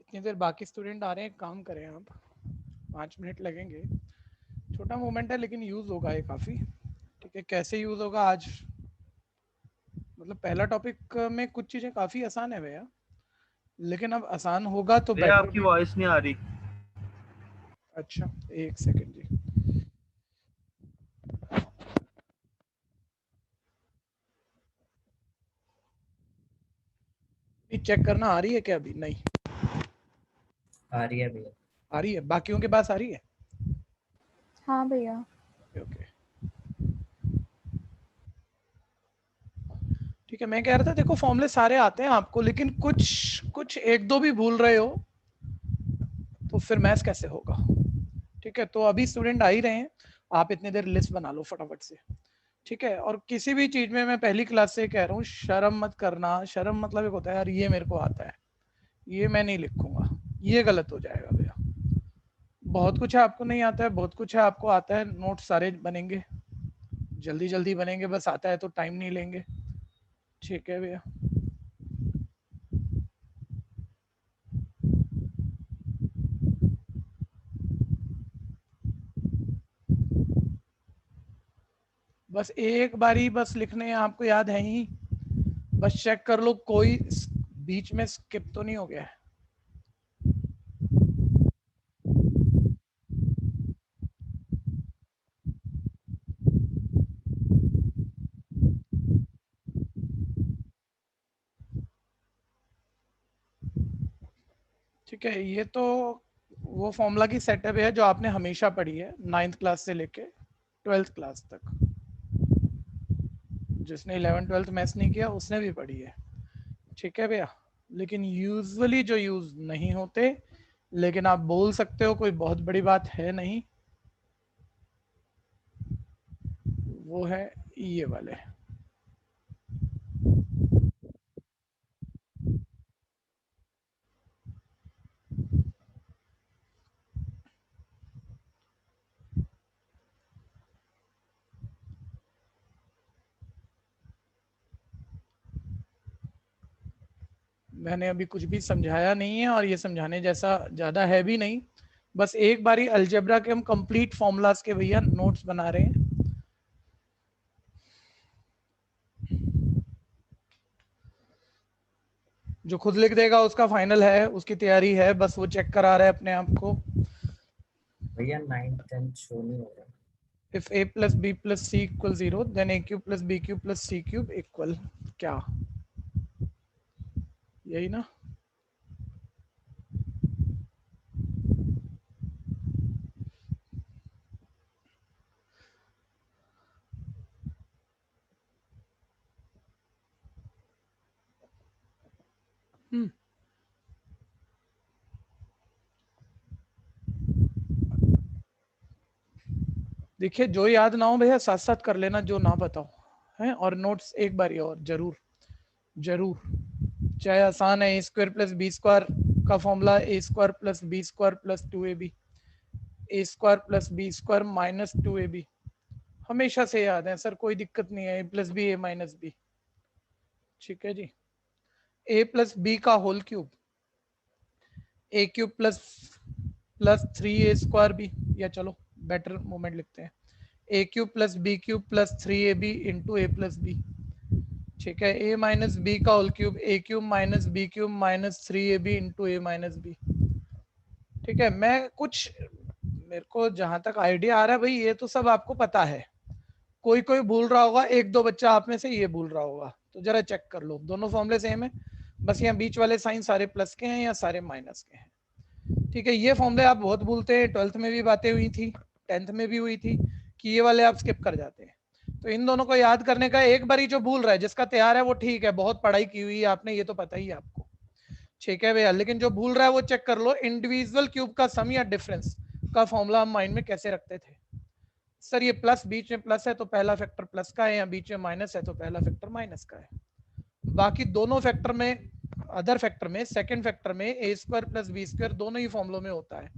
जितनी देर बाकी स्टूडेंट आ रहे हैं काम करें आप, 5 मिनट लगेंगे। छोटा मूवमेंट है लेकिन यूज होगा ये काफी। ठीक है, कैसे यूज होगा आज, मतलब पहला टॉपिक में कुछ चीजें काफी आसान है भैया, लेकिन अब आसान होगा तो भैया बेटर आपकी भी। वॉइस नहीं आ रही। अच्छा, एक सेकंड जी। चेक करना आ रही है क्या? अभी नहीं आ रही है भैया। आ रही है? बाकियों के पास आ रही है? हाँ भैया। ओके, ठीक है। मैं कह रहा था देखो फॉर्मूले सारे आते हैं आपको, लेकिन कुछ कुछ एक दो भी भूल रहे हो तो फिर मैथ्स कैसे होगा। ठीक है, तो अभी स्टूडेंट आ ही रहे हैं, आप इतनी देर लिस्ट बना लो फटाफट से। ठीक है, और किसी भी चीज में मैं पहली क्लास से कह रहा हूँ शर्म मत करना। शर्म मतलब एक होता है यार ये मेरे को आता है, ये मैं नहीं लिखूंगा, ये गलत हो जाएगा भैया। बहुत कुछ है आपको नहीं आता है, बहुत कुछ है आपको आता है। नोट सारे बनेंगे, जल्दी जल्दी बनेंगे, बस आता है तो टाइम नहीं लेंगे। ठीक है भैया, बस एक बारी बस लिखने हैं आपको, याद है ही, बस चेक कर लो कोई बीच में स्किप तो नहीं हो गया है। ठीक है, ये तो वो फॉर्मूला की सेटअप है जो आपने हमेशा पढ़ी है 9th क्लास से लेके 12th क्लास तक। जिसने 11th 12th मैथ्स नहीं किया उसने भी पढ़ी है। ठीक है भैया, लेकिन यूजुअली जो यूज नहीं होते, लेकिन आप बोल सकते हो कोई बहुत बड़ी बात है नहीं, वो है ये वाले। मैंने अभी कुछ भी समझाया नहीं है और ये समझाने जैसा ज्यादा है भी नहीं। बस एक बारी अलजेब्रा के हम कंप्लीट फॉर्मूलाज के भैया नोट्स बना रहे हैं। जो खुद लिख देगा उसका फाइनल है, उसकी तैयारी है, बस वो चेक करा रहा है अपने आप को। भैया 9 10 शो नहीं हो रहा। If a plus b plus c equal 0, then a cube plus b cube plus c cube equal क्या? यही ना? देखिए जो याद ना हो भैया साथ साथ कर लेना, जो ना बताओ है। और नोट्स एक बार और जरूर जरूर, चाहे आसान है। ए स्क्वायर प्लस बी स्क्वायर का formula A square plus B square plus 2ab, A square plus B square minus 2ab, हमेशा से याद है सर, कोई दिक्कत नहीं है। A plus B A minus B. ठीक है जी, ए प्लस बी का whole cube, A cube plus plus 3a square B, या चलो बेटर मोमेंट लिखते हैं, A cube plus B cube plus 3ab into A plus B. ठीक है, ए माइनस बी का whole cube, A cube minus B cube minus 3ab into A minus B. ठीक है, मैं कुछ मेरे को जहां तक आइडिया आ रहा है भाई ये तो सब आपको पता है। कोई कोई भूल रहा होगा, एक दो बच्चा आप में से ये भूल रहा होगा, तो जरा चेक कर लो। दोनों फॉर्मूले सेम है, बस यहाँ बीच वाले साइन सारे प्लस के हैं या सारे माइनस के हैं। ठीक है, ये फॉर्मूले आप बहुत भूलते हैं, 12th में भी बातें हुई थी, 10th में भी हुई थी, कि ये वाले आप स्किप कर जाते हैं। तो इन दोनों को याद करने का एक बारी जो भूल रहा है, जिसका तैयार है वो ठीक है, बहुत पढ़ाई की हुई है आपने, ये तो पता ही है आपको। ठीक है भैया, लेकिन जो भूल रहा है वो चेक कर लो, इंडिविजुअल क्यूब का सम या डिफरेंस का फॉर्मूला हम माइंड में कैसे रखते थे। सर ये प्लस, बीच में प्लस है तो पहला फैक्टर प्लस का है, या बीच में माइनस है तो पहला फैक्टर माइनस का है। बाकी दोनों फैक्टर में, अदर फैक्टर में, सेकंड फैक्टर में ए स्क्वायर प्लस बी स्क्वायर दोनों ही फॉर्मूलों में होता है,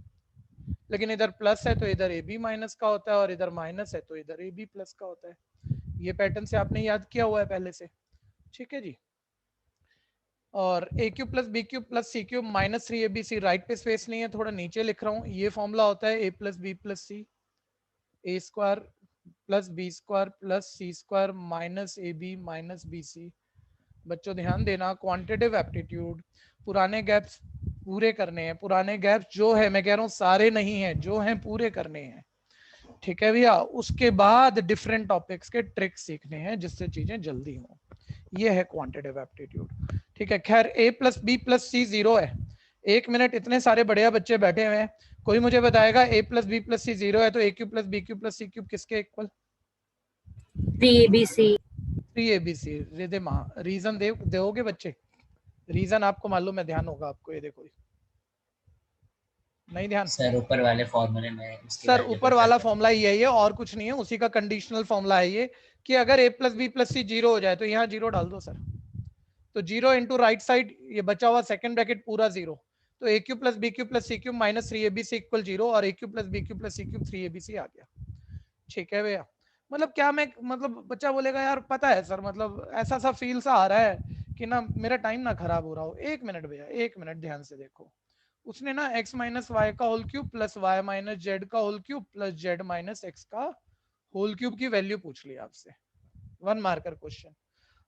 लेकिन इधर प्लस है तो इधर ए बी माइनस का होता है, और इधर माइनस है तो इधर ए बी प्लस का होता है। ये पैटर्न से आपने याद किया हुआ है पहले से। ठीक है जी, और A cube plus B cube plus C cube minus 3abc right पे स्पेस नहीं है, थोड़ा नीचे लिख रहा हूँ। ये फॉर्मूला होता है A plus B plus C, A square plus B square plus C square minus A B minus B C. बच्चों ध्यान देना, क्वांटिटेटिव एप्टीट्यूड पुराने गैप्स पूरे करने हैं। पुराने गैप्स जो है, मैं कह रहा हूँ सारे नहीं है, जो हैं पूरे करने हैं, ठीक है भैया। उसके बाद डिफरेंट टॉपिक्स के ट्रिक्स सीखने हैं जिससे चीजें जल्दी हों। ये है क्वांटिटेटिव एप्टीट्यूड, ठीक है। खैर ए प्लस बी प्लस सी 0 है। एक मिनट, इतने सारे बढ़िया बच्चे बैठे हुए हैं, कोई मुझे बताएगा ए प्लस बी प्लस सी 0 है तो A cube plus B cube plus C cube किसके इक्वल? 3abc। 3abc। रीजन दोगे बच्चे? रीजन आपको मालूम है, ध्यान होगा आपको। ये देखो, नहीं ध्यान? सर ऊपर वाले फॉर्मूले में सर ऊपर वाला फॉर्मूला यही है और कुछ नहीं है, उसी का कंडीशनल फॉर्मूला है ये कि अगर a प्लस बी प्लस सी 0 हो जाए तो यहाँ 0 डाल दो सर। तो 0 इंटू राइट साइड, ये बचा हुआ सेकंड ब्रैकेट पूरा 0, तो a cube plus B cube plus C cube minus 3abc equal 0 और a cube plus B cube plus C cube 3abc आ गया, ठीक है भैया। मतलब क्या मैं, मतलब बच्चा बोलेगा यार पता है सर, मतलब ऐसा सा फील सा आ रहा है कि ना मेरा टाइम ना खराब हो रहा हो। एक मिनट भैया, एक मिनट ध्यान से देखो। उसने ना x माइनस वाई का whole cube plus y minus z का whole cube plus z minus x का होल क्यूब की वैल्यू पूछ ली आपसे, 1 मार्कर क्वेश्चन।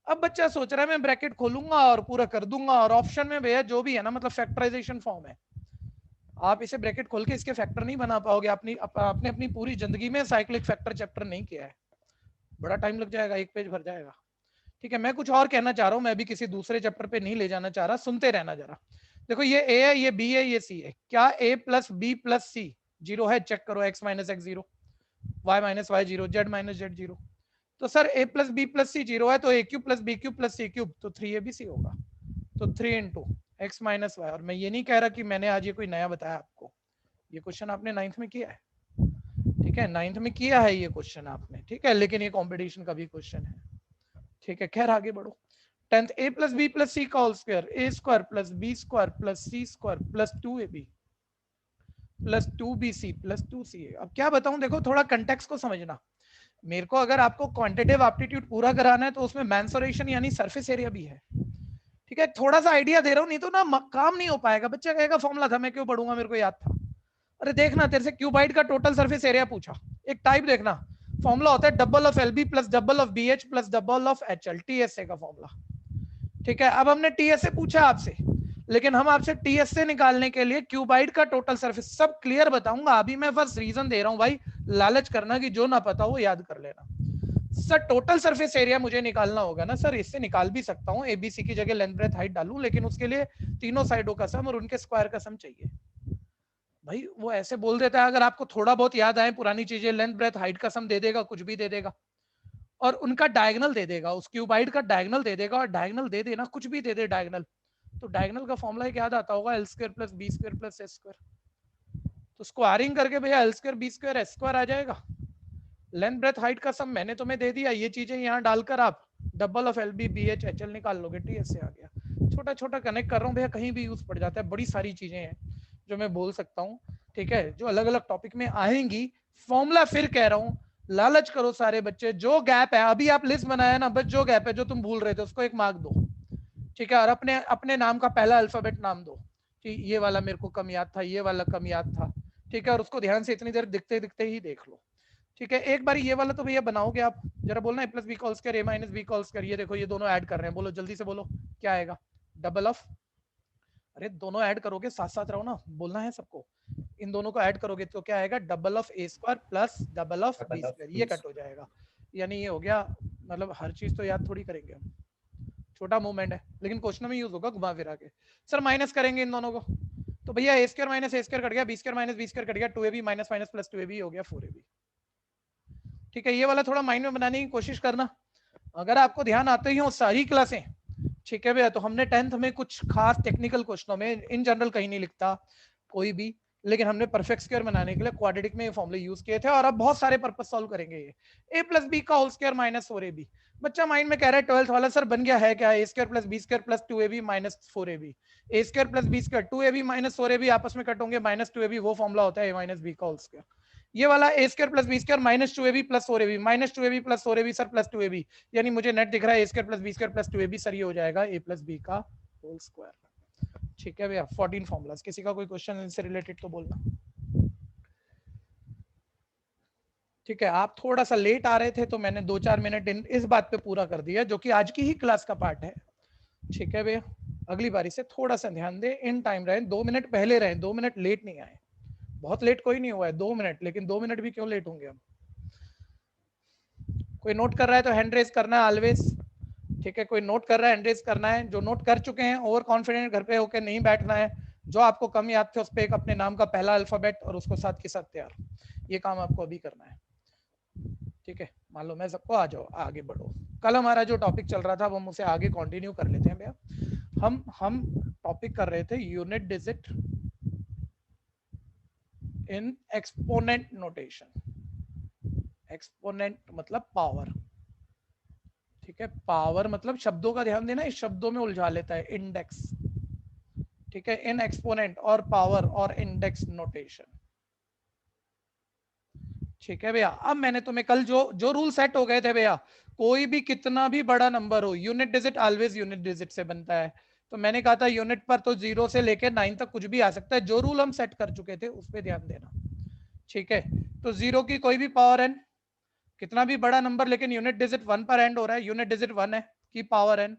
अब बच्चा सोच रहा है मैं ब्रैकेट खोलूंगा और पूरा कर दूंगा, और ऑप्शन में भैया जो भी है ना, मतलब फैक्टराइजेशन फॉर्म है, आप इसे ब्रैकेट खोल के इसके फैक्टर नहीं बना पाओगे। आपने अपनी पूरी जिंदगी में साइक्लिक फैक्टर चैप्टर नहीं किया है, बड़ा टाइम लग जाएगा, एक पेज भर जाएगा, ठीक है। मैं कुछ और कहना चाह रहा हूँ, मैं भी किसी दूसरे चैप्टर पे नहीं ले जाना चाह रहा, सुनते रहना जरा। देखो ये a है, ये b है, ये c है। क्या a प्लस बी प्लस सी 0 है? चेक करो, x minus x 0, y minus y 0, z minus z 0। तो sir a plus B plus सी 0 है तो a cube plus B cube plus C cube तो 3abc होगा। तो 3 इंटू एक्स माइनस वाई। और मैं ये नहीं कह रहा कि मैंने आज ये कोई नया बताया आपको, ये क्वेश्चन आपने 9th में किया है, ठीक है, 9th में किया है ये क्वेश्चन आपने, ठीक है, लेकिन ये कॉम्पिटिशन का भी क्वेश्चन है, ठीक है। खैर आगे बढ़ो। 10th a plus B plus c का whole square, a square plus B square plus C square plus 2ab plus 2bc plus 2ca। अब क्या बताऊं, देखो थोड़ा कंटेक्स्ट को समझना। मेरे को अगर आपको क्वांटिटेटिव एप्टीट्यूड पूरा कराना है तो उसमें मेंसुरेशन यानी सरफेस एरिया भी है, ठीक है। थोड़ा सा आइडिया दे रहा हूं, नहीं तो ना काम नहीं हो पाएगा। बच्चा कहेगा फॉर्मूला था, मैं क्यों पढ़ूंगा, मेरे को याद था। अरे देखना, तेरे से क्यूबाइड का टोटल सरफेस एरिया पूछा, एक टाइप देखना, फॉर्मूला होता है double of LB plus double of BH plus double of HL, TSA का फॉर्मूला, ठीक है। अब हमने टीएसए पूछा आपसे, लेकिन हम आपसे टीएसए निकालने के लिए क्यूबाइड का टोटल सरफेस सब क्लियर बताऊंगा। अभी मैं बस रीजन दे रहा हूं भाई, लालच करना कि जो ना पता हो याद कर लेना। सर टोटल सरफेस एरिया मुझे निकालना होगा ना सर, इससे निकाल भी सकता हूं, एबीसी की जगह लेंथ ब्रेथ हाइट डालूं, लेकिन उसके लिए तीनों साइडों का सम और उनके स्क्वायर का सम चाहिए। भाई वो ऐसे बोल देता है, अगर आपको थोड़ा बहुत याद आए पुरानी चीजें, लेंथ ब्रेथ हाइट का सम दे देगा, कुछ भी दे देगा, और उनका डायगोनल दे देगा, उस क्यूबाइड का डायगोनल दे देगा, और डायगोनल दे देना कुछ भी दे दे डायगोनल, तो डायगोनल का फॉर्मूला एक याद आता होगा, l square plus B square plus s square. तो स्क्वायरिंग करके भैया l square b square s square आ जाएगा। लेंथ ब्रेथ हाइट का सम मैंने तुम्हें दे दिया, ये चीजें यहाँ डालकर आप double of L B B H H L निकाल लोगे, टी एस से आ गया। छोटा छोटा कनेक्ट कर रहा हूँ भैया, कहीं भी यूज पड़ जाता है। बड़ी सारी चीजें हैं जो मैं बोल सकता हूँ, ठीक है, जो अलग अलग टॉपिक में आएंगी। फॉर्मूला फिर कह रहा हूँ, लालच करो सारे बच्चे, जो गैप है अभी आप लिस्ट बनाया ना, बस जो गैप है जो तुम भूल रहे थे उसको 1 मार्क दो, ठीक है। और अपने अपने नाम का पहला अल्फाबेट नाम दो कि ये वाला मेरे को कम याद था, ये वाला कम याद था, ठीक है। और उसको ध्यान से इतनी देर दिखते दिखते ही देख लो, ठीक है। एक बार ये वाला तो भैया बनाओगे आप, जरा बोलना, ए प्लस बी का होल स्क्वायर ए माइनस बी का होल स्क्वायर। ये देखो ये दोनों ऐड कर रहे हैं, बोलो जल्दी से बोलो क्या आएगा, डबल ऑफ, अरे दोनों ऐड करोगे, साथ साथ रहो ना, बोलना है सबको। इन दोनों को ऐड करोगे तो क्या आएगा, double of A square plus double of B square, ये कट हो जाएगा। यानी ये हो गया, मतलब हर चीज तो याद थोड़ी करेंगे हम, छोटा मूवमेंट है लेकिन क्वेश्चन में यूज होगा घुमा फिरा के। सर माइनस करेंगे इन दोनों को, तो भैया A square minus A square cut गया, B square minus B square cut गया, 2ab minus minus plus 2ab हो गया 4ab, ठीक है। ये वाला थोड़ा माइंड में बनाने की कोशिश करना। अगर आपको ध्यान आते ही हो सारी क्लासें, ठीक है भैया, तो हमने 10th में कुछ खास टेक्निकल क्वेश्चनों में, इन जनरल कहीं नहीं लिखता कोई भी, लेकिन हमने परफेक्ट स्क्वायर बनाने के लिए क्वाड्रेटिक में ये फॉर्मूले यूज किए थे, और अब बहुत सारे पर्पस सॉल्व करेंगे ये। ए प्लस बी का होल स्क्वायर माइनस 4ab, बच्चा माइंड में कह रहा है 12th वाला सर बन गया है क्या, a square plus B square plus 2ab minus 4ab, a square plus B square 2ab minus 4ab आपस में कट होंगे, माइनस 2ab वो फॉर्मूला होता है ए माइनस बी का होल स्क्वायर। ये वाला a square plus B square minus 2ab plus 4ab, minus 2ab plus 4ab sir plus 2ab, यानी मुझे नेट दिख रहा है ए square plus B square plus 2ab, sir ये हो जाएगा ए प्लस बी का होल स्क्वायर। ठीक है भैया, 14 फॉर्मूलाज। किसी का कोई क्वेश्चन इनसे रिलेटेड तो बोलना। ठीक है, आप थोड़ा सा लेट आ रहे थे तो मैंने 2-4 मिनट इस बात पे पूरा कर दिया जो कि आज की ही क्लास का पार्ट है। ठीक है भैया, अगली बारी से थोड़ा सा ध्यान दे, इन टाइम रहे, 2 मिनट पहले रहे, 2 मिनट लेट नहीं आए। बहुत लेट कोई नहीं हुआ है, 2 मिनट, लेकिन 2 मिनट भी क्यों लेट होंगे हम। कोई नोट कर रहा है तो हैंड रेज करना है ऑलवेज। ठीक है, कोई नोट कर रहा है हैंड रेज करना है। जो नोट कर चुके हैं ओवर कॉन्फिडेंट घर पे होकर नहीं बैठना है। जो आपको कम याद थे उस पर एक अपने नाम का पहला अल्फाबेट और उसको साथ के साथ तैयार। ये काम आपको अभी करना है। ठीक है, मान लो मैं सबको आ जाओ, आगे बढ़ो। कल हमारा जो टॉपिक चल रहा था वो हम उसे आगे कंटिन्यू कर लेते हैं भैया। हम टॉपिक कर रहे थे unit digit in exponent notation. Exponent मतलब पावर। ठीक है, पावर मतलब शब्दों का ध्यान देना, इस शब्दों में उलझा लेता है, इंडेक्स। ठीक है, इन एक्सपोनेंट और पावर और इंडेक्स नोटेशन। ठीक है भैया, अब मैंने तुम्हें कल जो रूल सेट हो गए थे भैया, कोई भी कितना भी बड़ा नंबर हो, unit digit always unit digit से बनता है। तो मैंने कहा था यूनिट पर तो 0 से लेकर 9 तक कुछ भी आ सकता है। जो रूल हम सेट कर चुके थे उस पर ध्यान देना। ठीक है, तो 0 की कोई भी पावर n, कितना भी बड़ा नंबर लेकिन यूनिट डिजिट 1 पर एंड हो रहा है, यूनिट डिजिट 1 है की पावर n,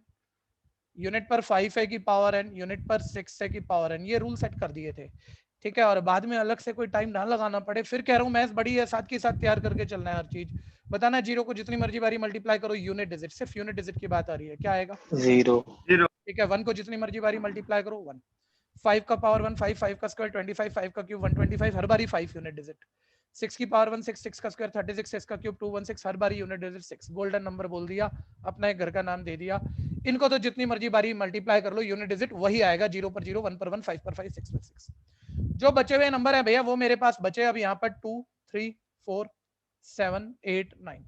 यूनिट पर 5 है की पावर n, यूनिट पर 6 है की पावर n। ये रूल सेट कर दिए थे। ठीक है, और बाद में अलग से कोई टाइम ना लगाना पड़े। फिर कह रहा हूँ मैथ्स बड़ी है, साथ के साथ तैयार करके चलना है हर चीज। बताना 0 को जितनी मर्जी बारी मल्टीप्लाई करो, यूनिट डिजिट, सिर्फ यूनिट डिजिट की बात आ रही है, क्या आएगा? 0। ठीक है, 1 को जितनी मर्जी बारी मल्टीप्लाई करो 1, 5 का पावर 1 5, 5 का स्क्वायर 25, 5 का क्यूब 125, हर बारी 5 यूनिट डिजिट। 6 की पावर 1 6, 6 का स्क्वायर 36, 6 का क्यूब 216, हर बारी यूनिट डिजिट 6। गोल्डन नंबर बोल दिया, अपना एक घर का नाम दे दिया। इनको तो जितनी मर्जी बारी मल्टीप्लाई कर लो, यूनिट डिजिट वही आएगा, 0 पर 0, 1 पर 1, 5 पर 5, 6 पर 6। जो बचे हुए नंबर है भैया वो मेरे पास बचे अब यहाँ पर 2 3 4 7 8 9।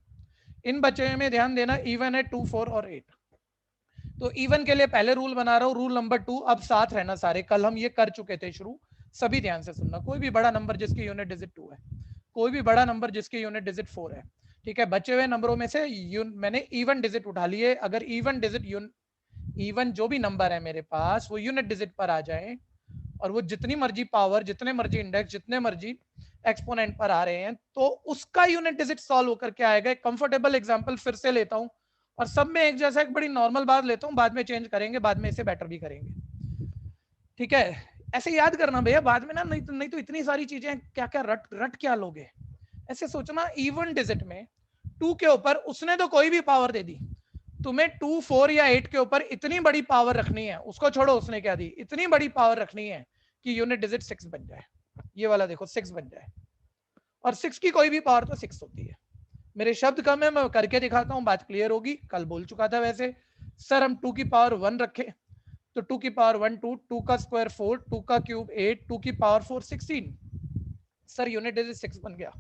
इन बचे हुए में ध्यान देना, इवन है 2 4 और 8। तो इवन के लिए पहले रूल बना रहा हूं, रूल नंबर 2, अब साथ रहना सारे, कल हम ये कर चुके थे शुरू। सभी ध्यान से सुनना, कोई भी बड़ा नंबर जिसकी यूनिट डिजिट 2 है, कोई भी बड़ा नंबर जिसकी यूनिट डिजिट 4 है। ठीक है, बचे हुए नंबरों में से मैंने इवन डिजिट उठा लिए। अगर इवन डिजिट इवन जो भी नंबर है मेरे पास वो यूनिट डिजिट पर आ जाए और वो जितनी मर्जी पावर, जितने मर्जी इंडेक्स, जितने मर्जी एक्सपोनेंट पर आ रहे हैं, तो उसका यूनिट डिजिट सॉल्व होकर के आएगा। एक कंफर्टेबल एग्जांपल फिर से लेता हूं और सब में एक जैसा एक बड़ी नॉर्मल बात लेता हूं, बाद में चेंज करेंगे, बाद में इसे बेटर भी करेंगे। ठीक है, ऐसे याद करना भैया, बाद में ना नहीं तो इतनी सारी चीजें क्या क्या रट क्या लोगे। ऐसे सोचना, इवन डिजिट में 2 के ऊपर उसने तो कोई भी पावर दे दी, तुम्हें 2 4 या 8 के ऊपर इतनी बड़ी पावर रखनी है, उसको छोड़ो उसने क्या दी, इतनी बड़ी पावर रखनी है कि यूनिट डिजिट 6 बन जाए। ये वाला देखो 6 बन जाए, और 6 की कोई भी पावर तो 6 होती है। मेरे शब्द कम है, मैं करके दिखाता हूं, बात क्लियर होगी। कल बोल चुका था वैसे। सर हम 2 की पावर 1 रखें तो 2 की पावर 1 2, 2 का स्क्वायर 4, 2 का क्यूब 8, 2 की पावर 4 16। सर यूनिट डिजिट 6 बन गया,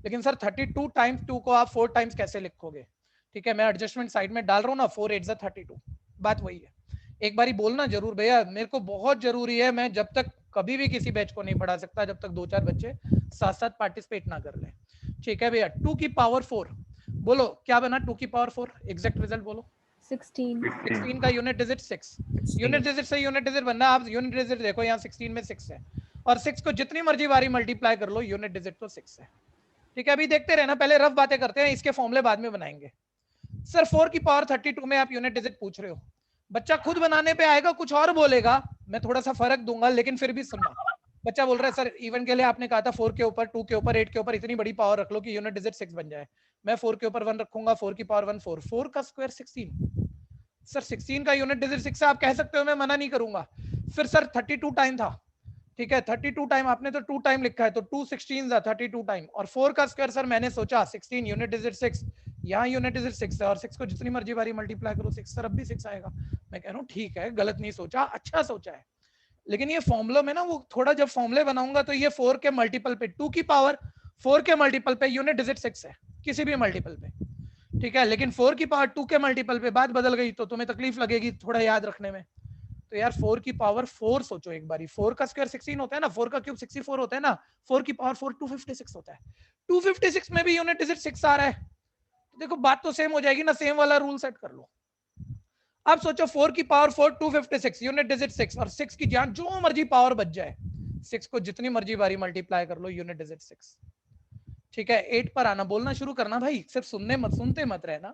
लेकिन सर 32 टाइम्स 2 को आप 4 टाइम्स कैसे लिखोगे? ठीक है, मैं एडजस्टमेंट साइड में डाल रहा हूँ ना, 4 8 32, बात वही है। एक बारी बोलना जरूर भैया, मेरे को बहुत जरूरी है। मैं जब तक कभी भी किसी बैच को नहीं पढ़ा सकता जब तक 2-4 बच्चे साथ साथ पार्टिसिपेट ना कर ले। ठीक है भैया, 2 की पावर 4, बोलो क्या बना 2 की पावर 4? एग्जैक्ट रिजल्ट बोलो। 16 का यूनिट डिजिट 6। यूनिट डिजिट से यूनिट डिजिट बनना, आप यूनिट डिजिट देखो यहाँ 16 में 6 है, और 6 को जितनी मर्जी बारी मल्टीप्लाई कर लो, यूनिट डिजिट तो 6 है। ठीक है, अभी देखते रहना, पहले रफ बातें करते हैं, इसके फॉर्मूले बाद में बनाएंगे। सर 4 की पावर 32 में आप यूनिट डिजिट पूछ रहे हो, बच्चा खुद बनाने पे आएगा, कुछ और बोलेगा, मैं थोड़ा सा फर्क दूंगा, लेकिन फिर भी सुनना। बच्चा बोल रहा है सर इवन के लिए आपने कहा था 4 के ऊपर 2 के ऊपर 8 के ऊपर इतनी बड़ी पावर रख लो कि यूनिट डिजिट 6 बन जाए। मैं 4 के ऊपर 1 रखूंगा, 4 की पावर 1 4, 4 का स्क्वायर 16। सर 16 का यूनिट डिजिट 6 है, आप कह सकते हो, मैं मना नहीं करूंगा। फिर सर 32 टाइम था, ठीक है 32 टाइम, आपने तो 2 टाइम लिखा है तो 2 16 32 टाइम, और 4 का स्क्वायर सर मैंने सोचा 16 यूनिट डिजिट 6, यहाँ यूनिट डिजिट 6 है, और 6 को जितनी मर्जी बारी मल्टीप्लाई करो 6, सर अब भी 6 आएगा। मैं कह रहा हूँ ठीक है, गलत नहीं सोचा, अच्छा सोचा है, लेकिन ये फॉर्मूला में ना वो थोड़ा, जब फॉर्मूले बनाऊंगा तो ये 4 के मल्टीपल पे, 2 की पावर 4 के मल्टीपल पे यूनिट डिजिट 6 है किसी भी मल्टीपल पे। ठीक है, लेकिन 4 की पावर 2 के मल्टीपल पे बात बदल गई तो तुम्हें तकलीफ लगेगी थोड़ा याद रखने में। तो यार 4 की पावर 4 सोचो एक बारी, 4 का स्क्वायर 16 होता है ना, 4 का क्यूब 64 होता है ना, 4 की पावर 4 256 होता है। 256 में भी यूनिट डिजिट 6 आ रहा है, तो देखो बात तो सेम हो जाएगी ना, सेम वाला रूल सेट कर लो। अब सोचो 4 की पावर 4 256 यूनिट डिजिट 6 और 6 की जान जो मर्जी पावर बच जाए, 6 को जितनी मर्जी बारी मल्टीप्लाई कर लो यूनिट डिजिट 6। ठीक है, 8 पर आना, बोलना शुरू करना भाई, सिर्फ सुनते मत रहना,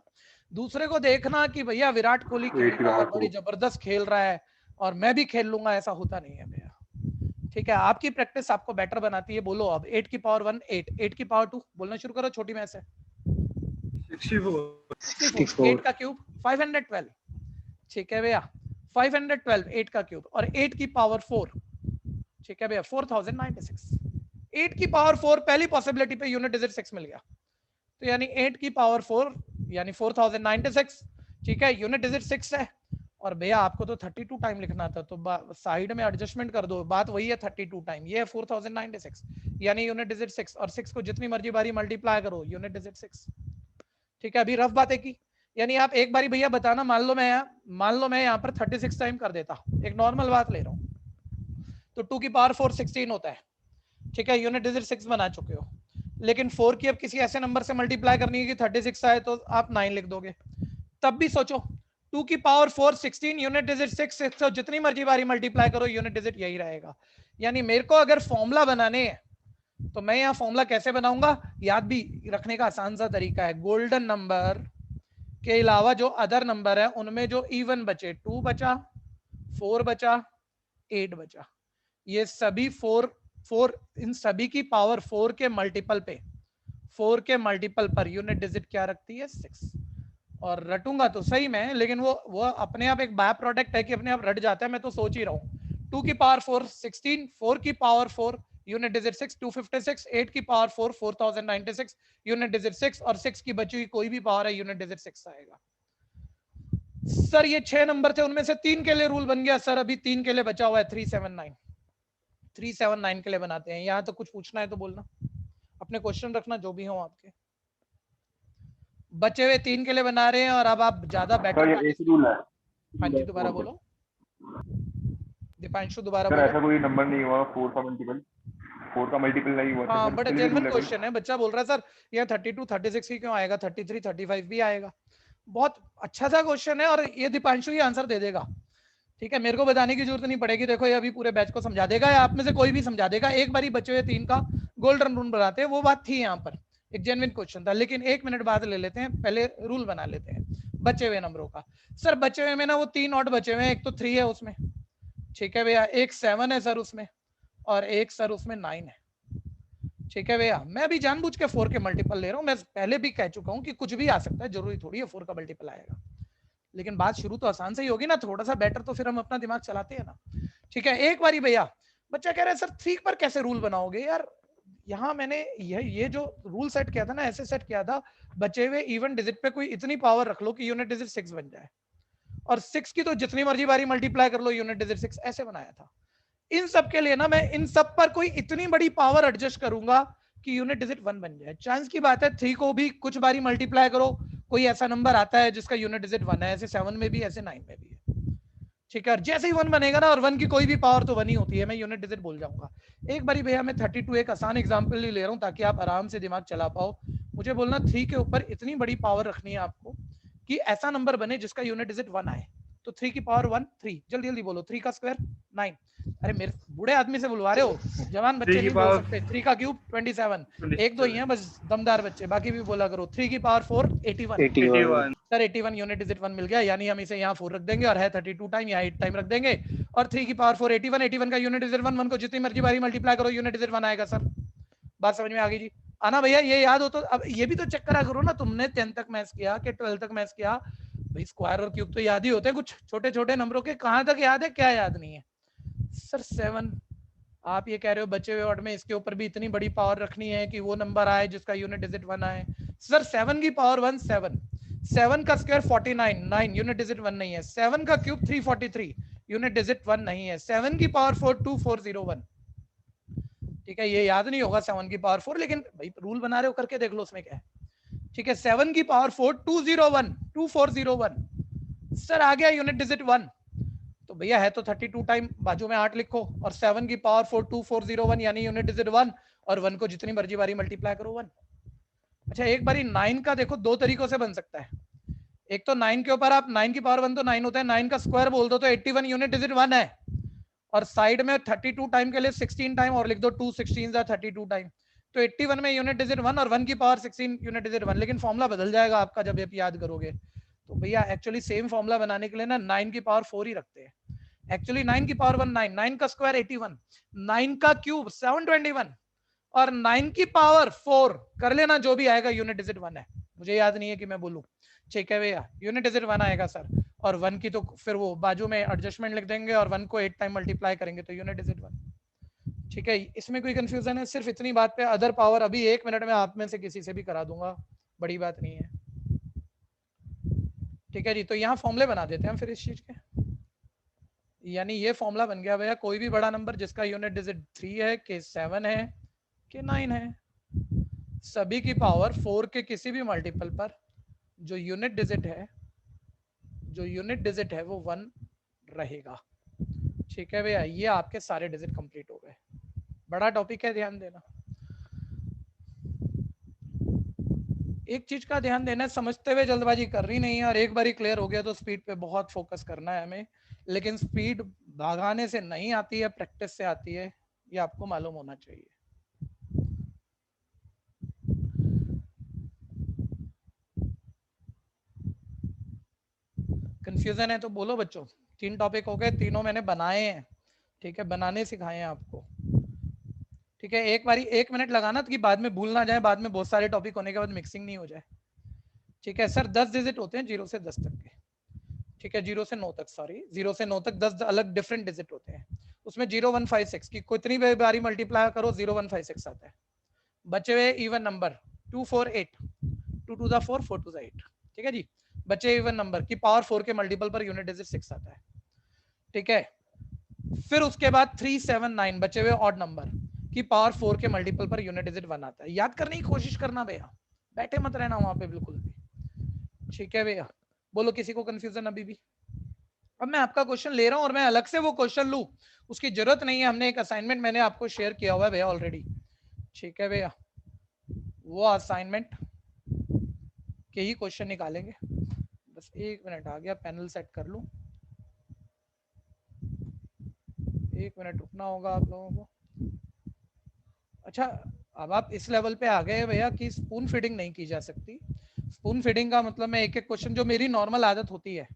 दूसरे को देखना कि भैया विराट कोहली खेल रहा है, बड़ी जबरदस्त खेल रहा है और मैं भी खेल लूंगा, ऐसा होता नहीं है भैया। ठीक है, आपकी प्रैक्टिस आपको बेटर बनाती है। बोलो अब 8 की पावर 1 8, 8 की पावर 2, बोलना शुरू करो, छोटी में से 64, 8 का क्यूब 512। ठीक है भैया, 512 8 का क्यूब और 8 की पावर 4, ठीक है भैया 4096। 8 की पावर 4 पहली पॉसिबिलिटी पे यूनिट डिजिट 6 मिल गया, तो यानी 8 की पावर 4 यानी 4096। ठीक है, यूनिट डिजिट 6 है और भैया आपको तो 32 टाइम लिखना था, तो साइड में एडजस्टमेंट कर दो, बात वही है 32 टाइम, ये है 4096 यानी यूनिट डिजिट 6 और 6 को जितनी मर्जी बारी मल्टीप्लाई करो यूनिट डिजिट 6। ठीक है, अभी रफ बातें की, यानी आप एक बारी भैया बताना, मान लो मैं यहाँ पर 36 टाइम कर देता, एक नॉर्मल बात ले रहा हूँ, तो 2 की पावर 4 16 होता है। ठीक है, यूनिट डिजिट 6 बना चुके हो, लेकिन 4 की अब किसी ऐसे नंबर से मल्टीप्लाई करनी है कि 36 आए तो आप 9 लिख दोगे, तब भी सोचो 2 की पावर 4 16 यूनिट डिजिट 6 तो जितनी मर्जी बारी मल्टीप्लाई करो यूनिट डिजिट यही रहेगा। यानी मेरे को अगर फॉर्मूला बनाने हैं तो मैं यहाँ फॉर्मूला कैसे बनाऊंगा, याद भी रखने का आसान सा तरीका है, गोल्डन नंबर के अलावा जो अदर नंबर है उनमें जो इवन बचे, 2 बचा, 4 बचा, 8 बचा, ये सभी 4 इन सभी की पावर 4 के मल्टीपल पे, 4 के मल्टीपल पर यूनिट डिजिट क्या रखती है 6। और रटूंगा तो सही में, लेकिन वो अपने आप एक बाय प्रोडक्ट है कि अपने आप रट जाता है, मैं तो सोच ही रहा हूँ 2 की पावर 4 16, 4 की पावर 4 यूनिट डिजिट 6 256, 8 की पावर 4 4096 यूनिट डिजिट 6 और 6 की बची हुई कोई भी पावर है यूनिट डिजिट 6 आएगा। सर ये 6 नंबर थे, उनमें से 3 के लिए रूल बन गया सर, अभी 3 के लिए बचा हुआ है 379, 379 के लिए बनाते हैं। यहाँ तो कुछ पूछना है तो बोलना, अपने क्वेश्चन रखना जो भी हो आपके, बचे हुए 3 के लिए बना रहे हैं और अब आप ज्यादा बेटर। हाँ जी दोबारा बोलो दीपांशु, दोबारा बोलो। ऐसा कोई नंबर नहीं हुआ 4 का मल्टीपल नहीं हुआ। हाँ बट जेन्युइन क्वेश्चन है, बच्चा बोल रहा है सर ये 32 36 ही क्यों आएगा, 33 35 भी आएगा, बहुत अच्छा सा क्वेश्चन है और ये दीपांशु ही आंसर दे देगा। ठीक है, मेरे को बताने की जरूरत नहीं पड़ेगी, देखो ये अभी पूरे बैच को समझा देगा या आप में से कोई भी समझा देगा, एक बारी बचे हुए 3 का गोल्डन रूल बनाते हैं, वो बात थी यहाँ पर, एक जेन्युइन क्वेश्चन था, लेकिन 1 मिनट बाद ले लेते हैं, पहले रूल बना लेते हैं बचे हुए नंबरों का। सर बचे हुए में ना वो 3 ऑड बचे हुए हैं, एक तो 3 है उसमें, ठीक है भैया, एक 7 है सर उसमें और एक सर उसमें 9 है। ठीक है भैया, मैं अभी जानबूझ के 4 के मल्टीपल ले रहा हूँ, मैं पहले भी कह चुका हूँ कि कुछ भी आ सकता है, जरूरी थोड़ी है 4 का मल्टीपल आएगा, लेकिन बात शुरू तो आसान से ही होगी ना, थोड़ा सा बेटर तो फिर हम अपना दिमाग चलाते हैं ना। ठीक है, एक बारी भैया बच्चा कह रहा है सर 3 पर कैसे रूल बनाओगे यार, यहाँ मैंने ये जो रूल सेट किया था ना, ऐसे सेट किया था बचे हुए इवन डिजिट पे कोई इतनी पावर रख लो कि यूनिट डिजिट 6 बन जाए और 6 की तो जितनी मर्जी बारी मल्टीप्लाई कर लो यूनिट डिजिट 6, ऐसे बनाया था। इन सब के लिए ना मैं इन सब पर कोई इतनी बड़ी पावर एडजस्ट करूंगा कि यूनिट डिजिट 1 बन जाए। चांस की बात है 3 को भी कुछ बारी मल्टीप्लाई करो, कोई ऐसा नंबर आता है जिसका यूनिट डिजिट 1 है, ऐसे 7 में भी ऐसे 9 में भी है। ठीक है, और जैसे ही 1 बनेगा ना, और 1 की कोई भी पावर तो 1 ही होती है, मैं यूनिट डिजिट बोल जाऊंगा। एक बारी भैया मैं 32 एक आसान एग्जांपल ही ले रहा हूं ताकि आप आराम से दिमाग चला पाओ। मुझे बोलना 3 के ऊपर इतनी बड़ी पावर रखनी है आपको कि ऐसा नंबर बने जिसका यूनिट डिजिट 1 आए, तो 3 की पावर 1 3, जल्दी जल्दी बोलो, 3 का स्क्वायर 9, अरे मेरे बूढ़े आदमी से बुलवा रहे हो, जवान बच्चे नहीं बोल सकते। 3 का क्यूब 27, एक दो ही हैं बस दमदार बच्चे, बाकी भी बोला करो। 3 की पावर 4 81 सर 81 यूनिट डिजिट 1 मिल गया, यानी हम इसे यहाँ 4 रख देंगे और है 32 टाइम, यहाँ 8 टाइम रख देंगे और 3 की पावर 4 81 का यूनिट डिजिट 1 को जितनी मर्जी बारी मल्टीप्लाई करो यूनिट डिजिट 1 आएगा। सर बात समझ में आ गई जी? आना भैया, ये याद हो तो अब ये भी तो चेक करा करो ना, तुमने 10th तक मैथ्स किया कि 12th तक मैथ्स किया भाई, स्क्वायर और क्यूब तो याद ही होते हैं, कुछ छोटे छोटे नंबरों के कहां तक याद है, क्या याद नहीं है। सर 7 आप ये कह रहे हो बचे हुए वर्ड में इसके ऊपर भी इतनी बड़ी पावर रखनी है कि वो नंबर आए जिसका यूनिट डिजिट 1 आए। सर 7 की पावर 1 7, 7 का स्क्वायर 49 9 यूनिट डिजिट 1 नहीं है, 7 का क्यूब 343 यूनिट डिजिट 1 नहीं है, 7 की पावर 4 2401। ठीक है, ये याद नहीं होगा 7 की पावर 4, लेकिन भाई रूल बना रहे हो करके देख लो उसमें क्या है। ठीक है, 7 की पावर 4 201 2401। सर आ गया यूनिट डिजिट 1, तो भैया है तो 32 टाइम, बाजू में 8 लिखो और 7 की पावर 4 2401 यानी यूनिट डिजिट 1 और 1 को जितनी मर्जी बारी मल्टीप्लाई करो 1। अच्छा एक बारी 9 का देखो दो तरीकों से बन सकता है, एक तो 9 के ऊपर आप 9 की पावर 1 तो 9 होता है, 9 का स्क्वायर बोल दो तो 81 यूनिट डिजिट 1 है, और साइड में 32 टाइम के लिए 16 टाइम और लिख दो 2 16 32 टाइम, तो 81 में यूनिट डिजिट 1 और 1 की पावर 16 यूनिट डिजिट 1। लेकिन फॉर्मूला बदल जाएगा आपका जब आप याद करोगे। तो भैया एक्चुअली सेम फॉर्मूला बनाने के लिए ना 9 की पावर 4 ही रखते हैं। एक्चुअली 9 की पावर 1 9, 9 का स्क्वायर 81, 9 का क्यूब 721 और 9 की पावर 4 कर लेना, जो भी आएगा यूनिट डिजिट 1 है, मुझे याद नहीं है कि मैं बोलूं। ठीक है भैया, यूनिट डिजिट 1 आएगा सर, और 1 की तो फिर वो बाजू में एडजस्टमेंट लिख देंगे और 1 को 8 टाइम मल्टीप्लाई करेंगे तो यूनिट डिजिट 1। ठीक है, इसमें कोई कंफ्यूजन है? सिर्फ इतनी बात पे अदर पावर अभी 1 मिनट में आप में से किसी से भी करा दूंगा, बड़ी बात नहीं है। ठीक है जी, तो यहाँ फॉर्मूले बना देते हैं फिर इस चीज के। यानी ये फॉर्मूला बन गया भैया, कोई भी बड़ा नंबर जिसका यूनिट डिजिट 3 है, के 7 है, के 9 है, सभी की पावर 4 के किसी भी मल्टीपल पर जो यूनिट डिजिट है वो 1 रहेगा। ठीक है भैया, ये आपके सारे डिजिट कंप्लीट हो गए। बड़ा टॉपिक है, ध्यान देना। एक चीज का ध्यान देना है, समझते हुए जल्दबाजी करनी नहीं है, और एक बार क्लियर हो गया तो स्पीड पे बहुत फोकस करना है हमें। लेकिन स्पीड भागाने से नहीं आती है, प्रैक्टिस से आती है, ये आपको मालूम होना चाहिए। कंफ्यूजन है तो बोलो बच्चों। 3 टॉपिक हो गए, तीनों मैंने बनाए हैं। ठीक है, बनाने सिखाए हैं आपको। ठीक है, एक बारी 1 मिनट लगाना कि बाद में भूल ना जाए, बाद में बहुत सारे टॉपिक होने के बाद मिक्सिंग नहीं हो जाए। ठीक है सर, 10 डिजिट होते हैं 0 से 10 तक के। ठीक है, 0 से 9 तक, सॉरी 0 से 9 तक 10 अलग डिफरेंट डिजिट होते हैं। उसमें 0156 की कितनी बारी मल्टीप्लाई करो 0156 आता है। बचे हुए even number 248, 2 to the 4, 4 to the 8। ठीक है जी, बचे इवन नंबर की पावर 4 के मल्टीपल पर यूनिट डिजिट 6 आता है। ठीक है, फिर उसके बाद 379 बचे हुए ऑड नंबर की पावर 4 के मल्टीपल पर यूनिट डिजिट 1 आता है। याद करने की कोशिश करना भैया, बैठे मत रहना वहां पे बिल्कुल भी। ठीक है भैया, बोलो किसी को कंफ्यूजन अभी भी? अब मैं आपका क्वेश्चन ले रहा हूं और मैं अलग से वो क्वेश्चन लूं, उसकी जरूरत नहीं है। हमने एक असाइनमेंट मैंने आपको शेयर किया हुआ है भैया ऑलरेडी। ठीक है भैया, वो असाइनमेंट के ही क्वेश्चन निकालेंगे। बस 1 मिनट, आ गया, पैनल सेट कर लूं। 1 मिनट रुकना होगा आप लोगों को। अच्छा, अब आप इस लेवल पे आ गए भैया कि स्पून फीडिंग नहीं की जा सकती। स्पून फीडिंग का मतलब मैं एक एक क्वेश्चन, जो मेरी नॉर्मल आदत होती है,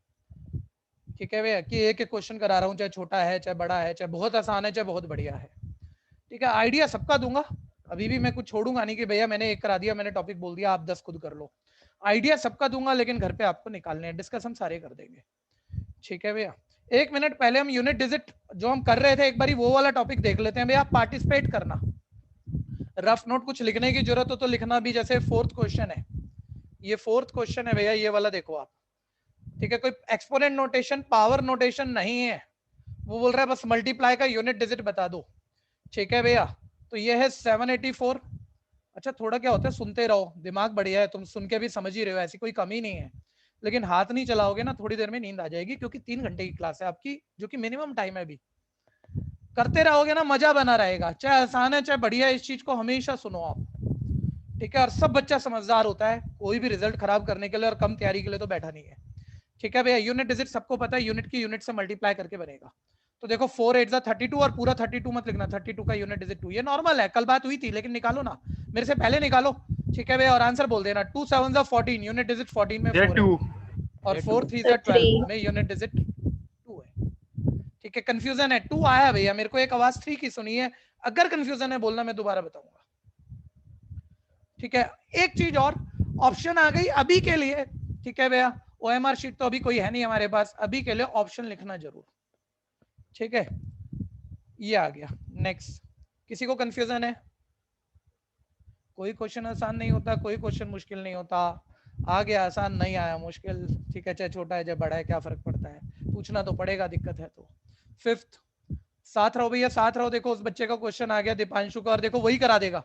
ठीक है भैया, कि एक एक क्वेश्चन करा रहा हूँ, चाहे छोटा है, चाहे बड़ा है, चाहे बहुत आसान है, चाहे बहुत बढ़िया है। ठीक है, आइडिया सबका दूंगा, अभी भी मैं कुछ छोड़ूंगा नहीं कि भैया मैंने एक करा दिया, मैंने टॉपिक बोल दिया, आप 10 खुद कर लो। आइडिया सबका दूंगा, लेकिन घर पे आपको निकालने हैं, डिस्कस हम सारे कर देंगे। ठीक है भैया, 1 मिनट पहले हम यूनिट डिजिट जो हम कर रहे थे, एक बारी वो वाला टॉपिक देख लेते हैं भैया। पार्टिसिपेट करना, रफ नोट कुछ लिखने की जरूरत हो तो लिखना भी। जैसे 4th क्वेश्चन है, ये 4th क्वेश्चन है भैया, ये वाला देखो आप। ठीक है, कोई एक्सपोनेंट नोटेशन, पावर नोटेशन नहीं है, वो बोल रहा है बस मल्टीप्लाई का यूनिट डिजिट बता दो। ठीक है भैया, तो ये है 784। अच्छा, थोड़ा क्या होता है, सुनते रहो, दिमाग बढ़िया है, तुम सुन के भी समझ ही रहे हो, ऐसी कोई कमी नहीं है। लेकिन हाथ नहीं चलाओगे ना, थोड़ी देर में नींद आ जाएगी, क्योंकि 3 घंटे की क्लास है आपकी, जो कि मिनिमम टाइम है अभी। करते रहोगे ना, मजा बना रहेगा, चाहे आसान है चाहे बढ़िया, इस चीज को हमेशा सुनो आप। ठीक है, और सब बच्चा समझदार होता है, कोई भी रिजल्ट खराब करने के लिए और कम तैयारी के लिए तो बैठा नहीं है। ठीक है भैया, यूनिट डिजिट सबको पता है, यूनिट की यूनिट से मल्टीप्लाई करके बनेगा। तो देखो 4 8 32, और पूरा 32 मत लिखना, 32 का यूनिट डिजिट 2, ये नॉर्मल है, कल बात हुई थी, लेकिन निकालो ना, मेरे से पहले निकालो। ठीक है भैया, और आंसर बोल देना। 2 7 14, यूनिट डिजिट 14 में 4 है, और 4 3 12 में यूनिट डिजिट 2 है। ठीक है, कंफ्यूजन है? 2 आया भैया, मेरे को एक आवाज 3 की सुनी है, अगर कंफ्यूजन है बोलना, मैं दोबारा बताऊंगा। ठीक है, एक चीज और, ऑप्शन आ गई अभी के लिए। ठीक है भैया, ओएमआर शीट तो अभी कोई है नहीं हमारे पास, अभी के लिए ऑप्शन लिखना जरूर। ठीक है, ये आ गया। नेक्स्ट, किसी को कंफ्यूजन है? कोई क्वेश्चन आसान नहीं होता, कोई क्वेश्चन मुश्किल नहीं होता। आ गया आसान, नहीं आया मुश्किल। ठीक है, चाहे छोटा है चाहे बड़ा है, क्या फर्क पड़ता है, पूछना तो पड़ेगा, दिक्कत है तो। 5th, साथ रहो भैया, साथ रहो। देखो उस बच्चे का क्वेश्चन आ गया दीपांशु का, और देखो वही करा देगा,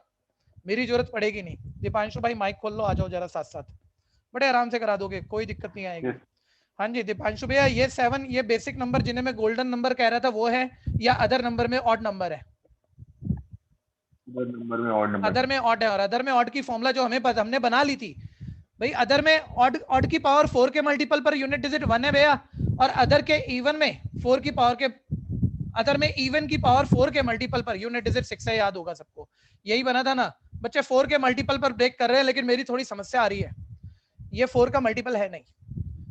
मेरी जरूरत पड़ेगी नहीं। दीपांशु भाई माइक खोल लो, आ जाओ जरा साथ साथ, बड़े आराम से करा दोगे, कोई दिक्कत नहीं आएगी। हाँ जी दीपांशु भैया, ये 7, ये बेसिक नंबर जिन्हें मैं गोल्डन नंबर कह रहा था वो है, या अदर नंबर में ऑड नंबर है? नंबर में ऑड नंबर, अदर में ऑड है, और अदर में ऑड की फॉर्मूला जो हमें हमने बना ली थी, भाई अदर में ऑड की पावर 4 के मल्टीपल पर यूनिट डिजिट 1 है भैया, और अदर के इवन में 4 की पावर के अदर में इवन की पावर 4 के मल्टीपल पर यूनिट डिजिट 6 है, याद होगा सबको, यही बना था ना बच्चे। 4 के मल्टीपल पर ब्रेक कर रहे हैं, लेकिन मेरी थोड़ी समस्या आ रही है, ये 4 का मल्टीपल है नहीं,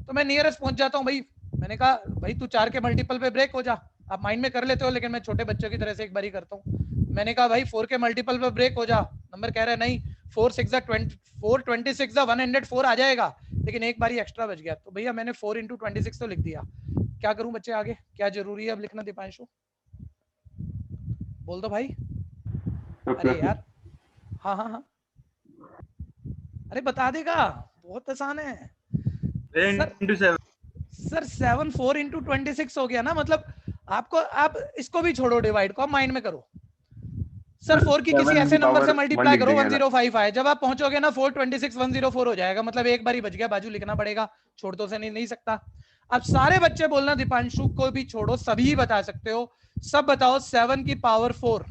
तो मैं नियरेस्ट पहुंच जाता हूँ भाई। मैंने कहा भाई तू 4 के मल्टीपल पे ब्रेक हो जा, आप माइंड में कर लेते हो, लेकिन मैं छोटे बच्चों की तरह से एक बार ही करता हूँ। मैंने कहा भाई 4 के मल्टीपल पे ब्रेक हो जा, नंबर कह रहा है नहीं 4 6 4 26 104 आ जाएगा, लेकिन एक बार ही एक्स्ट्रा बच गया, तो भैया मैंने 4 into 26 तो लिख दिया। क्या करूं बच्चे आगे, क्या जरूरी है अब लिखना दीपांशु, बोल दो भाई। अरे यार हाँ हाँ हाँ, अरे बता देगा, बहुत आसान है सर 7 4 into 26 हो गया ना, मतलब आपको, आप इसको भी छोड़ो डिवाइड को, आप माइंड में करो सर। 4 की किसी ऐसे नंबर से मल्टीप्लाई करो 105 आए, जब आप पहुंचोगे ना 4 26 104 हो जाएगा, मतलब एक बार ही बच गया, बाजू लिखना पड़ेगा, छोड़ तो से नहीं सकता। अब सारे बच्चे बोलना, दीपांशु को भी छोड़ो, सभी बता सकते हो, सब बताओ 7 की पावर 4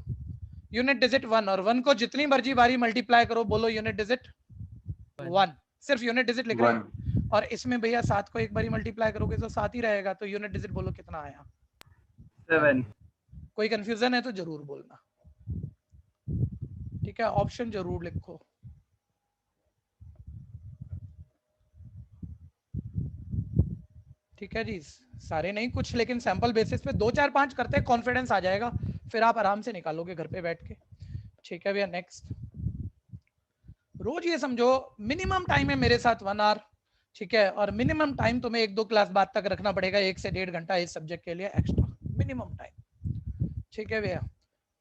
यूनिट डिजिट 1, और 1 को जितनी मर्जी बारी मल्टीप्लाई करो, बोलो यूनिट डिजिट 1, सिर्फ यूनिट डिजिट लिख रहे हैं। और इसमें भैया 7 को एक बारी मल्टीप्लाई करोगे तो 7 ही रहेगा, तो यूनिट डिजिट बोलो कितना आया 7। कोई कंफ्यूजन है तो जरूर बोलना, ठीक है, ऑप्शन जरूर लिखो। ठीक है जी, सारे नहीं कुछ, लेकिन सैंपल बेसिस पे 2 4 5 करते हैं, कॉन्फिडेंस आ जाएगा, फिर आप आराम से निकालोगे घर पे बैठ के। ठीक है भैया, नेक्स्ट। रोज ये समझो मिनिमम टाइम है मेरे साथ 1 आवर, ठीक है, और मिनिमम टाइम तुम्हें 1-2 क्लास बाद तक रखना पड़ेगा, 1 से 1.5 घंटा इस सब्जेक्ट के लिए एक्स्ट्रा मिनिमम टाइम। ठीक है भैया,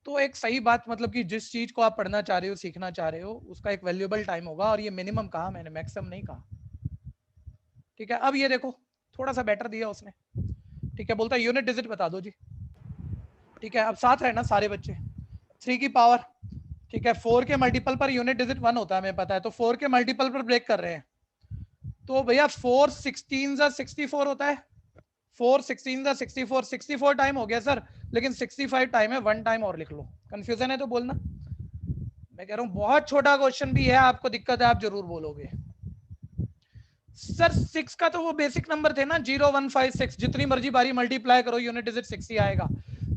तो एक सही बात, मतलब कि जिस चीज को आप पढ़ना चाह रहे हो, सीखना चाह रहे हो, उसका एक वैल्यूएबल टाइम होगा, और ये मिनिमम कहा मैंने, मैक्सिमम नहीं कहा। ठीक है, अब ये देखो थोड़ा सा बेटर दिया उसने, ठीक है, बोलता है यूनिट डिजिट बता दो जी। ठीक है, अब साथ रहना सारे बच्चे, 3 की पावर, ठीक है, 4 के मल्टीपल पर यूनिट डिजिट 1 होता है, हमें पता है, तो 4 के मल्टीपल पर ब्रेक कर रहे हैं, तो भैया 4 16 64 होता है, 4 16 64 64 टाइम हो गया सर, लेकिन 65 टाइम है, 1 टाइम और लिख लो। कंफ्यूजन है तो बोलना, मैं कह रहा हूँ बहुत छोटा क्वेश्चन भी है, आपको दिक्कत है आप जरूर बोलोगे सर 6 का तो वो बेसिक नंबर थे ना 0 1 5 6, जितनी मर्जी बारी मल्टीप्लाई करो यूनिट डिजिट 6 ही आएगा,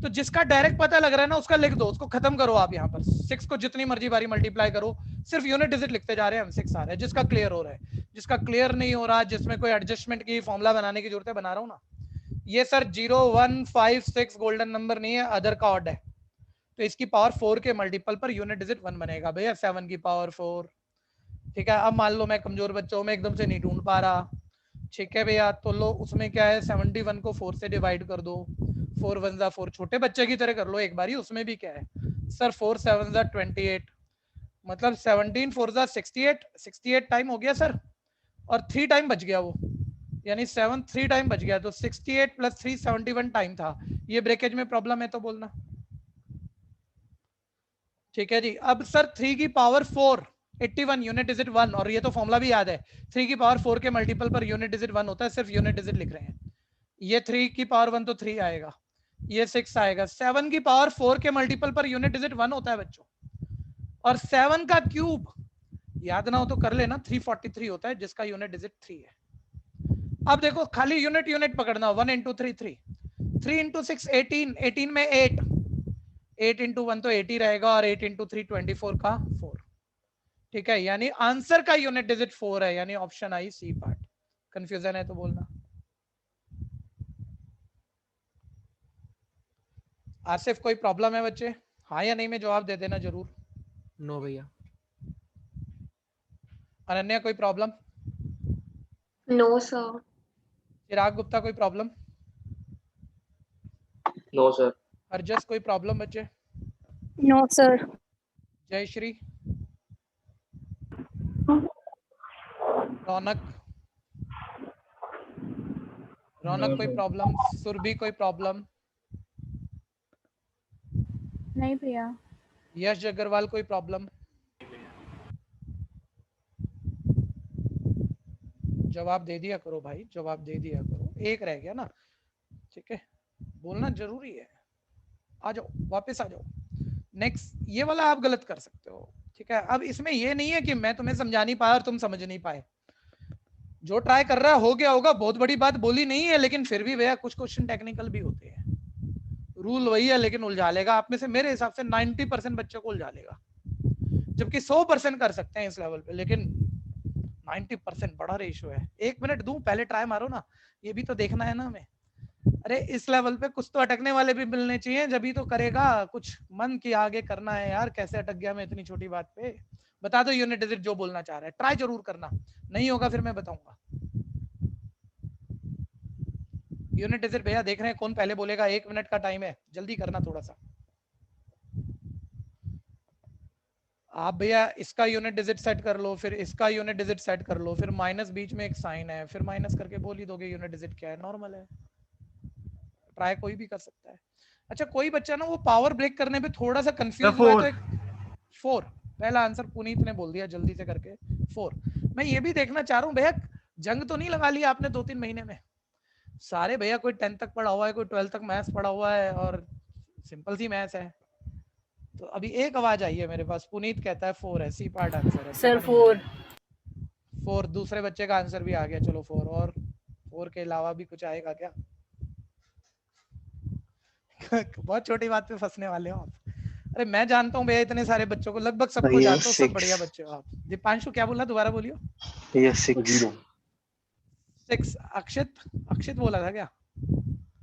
तो जिसका डायरेक्ट पता लग रहा है ना उसका लिख दो, उसको खत्म करो आप यहाँ पर, 6 को जितनी मर्जी बारी मल्टीप्लाई करो, सिर्फ यूनिट डिजिट लिखते जा रहे हैं हम, 6 आ रहा है, जिसका क्लियर हो रहा है, जिसका क्लियर नहीं हो रहा, जिसमें कोई एडजस्टमेंट की फॉर्मूला बनाने की जरूरत है, बना रहा हूँ ना। ये सर 0 1 5 6 गोल्डन नंबर नहीं है, अदर का ऑड है, तो इसकी पावर 4 के मल्टीपल पर यूनिट डिजिट 1 बनेगा भैया, 7 की पावर 4। ठीक है, अब मान लो मैं कमजोर बच्चों में एकदम से नहीं ढूंढ पा रहा, ठीक है भैया, तो लो उसमें क्या है, 71 को 4 से डिवाइड कर दो, 4 1 जा 4, छोटे बच्चे की तरह कर लो एक बारी, उसमें भी क्या है सर 4 7 जा 28, मतलब 17 4 जा 68, 68 टाइम हो गया सर, और 3 टाइम बच गया वो, यानी 7 3 टाइम बच गया, तो 68 + 3 71 टाइम था। ये ब्रेकेज में प्रॉब्लम है तो बोलना। ठीक है जी, अब सर 3 की पावर 4 81 यूनिट डिजिट 1, और ये तो फॉर्मूला भी याद है, 3 की पावर 4 के मल्टीपल पर यूनिट डिजिट 1 होता है, सिर्फ यूनिट डिजिट लिख रहे हैं, ये 3 की पावर 1 तो 3 आएगा, ये 6 आएगा, 7 की पावर 4 के मल्टीपल पर यूनिट डिजिट 1 होता है बच्चों, और 7 का क्यूब याद ना हो तो कर लेना, 343 होता है, जिसका यूनिट डिजिट 3 है। अब देखो खाली यूनिट यूनिट पकड़ना, 1 into 3 3, 3 into 6 18, 18 में 8, 8 into 1 तो 8 ही रहेगा, और 8 into 3 24 का 4। ठीक है, यानी आंसर का यूनिट डिजिट 4 है, यानी ऑप्शन आई सी पार्ट। कंफ्यूजन है तो बोलना। आसिफ कोई प्रॉब्लम है बच्चे, हाँ या नहीं में जवाब दे देना जरूर। नो भैया। अनन्या कोई problem? No sir. Chirag Gupta कोई प्रॉब्लम? No sir. हरजस कोई प्रॉब्लम बच्चे? No sir. जयश्री? रौनक? रौनक कोई प्रॉब्लम? सुरभि कोई प्रॉब्लम? नहीं भैया। यश अग्रवाल कोई प्रॉब्लम? जवाब दे दिया करो भाई, जवाब दे दिया करो, एक रह गया ना। ठीक है, बोलना जरूरी है। आ जाओ, वापस आ जाओ। नेक्स्ट, ये वाला आप गलत कर सकते हो। ठीक है, अब इसमें ये नहीं है कि मैं तुम्हें समझा नहीं पाया और तुम समझ नहीं पाए, जो ट्राई कर रहा है हो गया होगा, बहुत बड़ी बात बोली नहीं है, लेकिन फिर भी भैया कुछ क्वेश्चन टेक्निकल भी होते हैं। रूल वही है, लेकिन उलझा लेगा आप में से मेरे हिसाब से 90% बच्चों को उलझा लेगा, जबकि 100% कर सकते हैं इस लेवल पे, लेकिन 90% बड़ा रेशियो है। 1 मिनट दूं, पहले ट्राई मारो ना, ये भी तो देखना है ना हमें। अरे इस लेवल पे कुछ तो अटकने वाले भी मिलने चाहिए, जब ही तो करेगा कुछ। मन की आगे करना है यार, कैसे अटक गया मैं इतनी छोटी बात पे। बता दो यूनिट डिजिट जो बोलना चाह रहा है, ट्राई जरूर करना, नहीं होगा फिर मैं बताऊंगा। यूनिट डिजिट भैया देख रहे हैं कौन पहले बोलेगा, 1 मिनट का टाइम है, जल्दी करना थोड़ा सा। आप भैया इसका यूनिट डिजिट सेट कर लो, फिर इसका यूनिट डिजिट सेट कर लो, फिर माइनस बीच में एक साइन है, फिर माइनस करके बोल ही दोगे यूनिट डिजिट क्या है, नॉर्मल है। ट्राई कोई भी कर सकता है। अच्छा कोई बच्चा ना वो पावर ब्रेक करने पे थोड़ा सा कंफ्यूज हुआ है, तो एक 4 पहला आंसर पुनीत ने बोल दिया जल्दी से करके 4। मैं ये भी देखना चाह रहा हूँ भैया, जंग तो नहीं लगा लिया आपने 2-3 महीने में? सारे भैया कोई 10th तक पढ़ा हुआ है, कोई 12th तक मैथ्स पढ़ा हुआ है, और सिंपल सी मैथ्स है। तो अभी एक आवाज आई है मेरे पास, पुनीत कहता है 4 है, सी पार्ट आंसर है सर 4। 4 दूसरे बच्चे का आंसर भी आ गया, चलो 4। और 4 के अलावा भी कुछ आएगा क्या? बहुत छोटी बात पे फंसने वाले हो आप। अरे मैं जानता हूँ भैया इतने सारे बच्चों को, लगभग सबको जानता हूँ, सब बढ़िया बच्चे हो आप। दीपांशु क्या बोला, दोबारा बोलियो। भैया 6। 6 अक्षित बोला था क्या?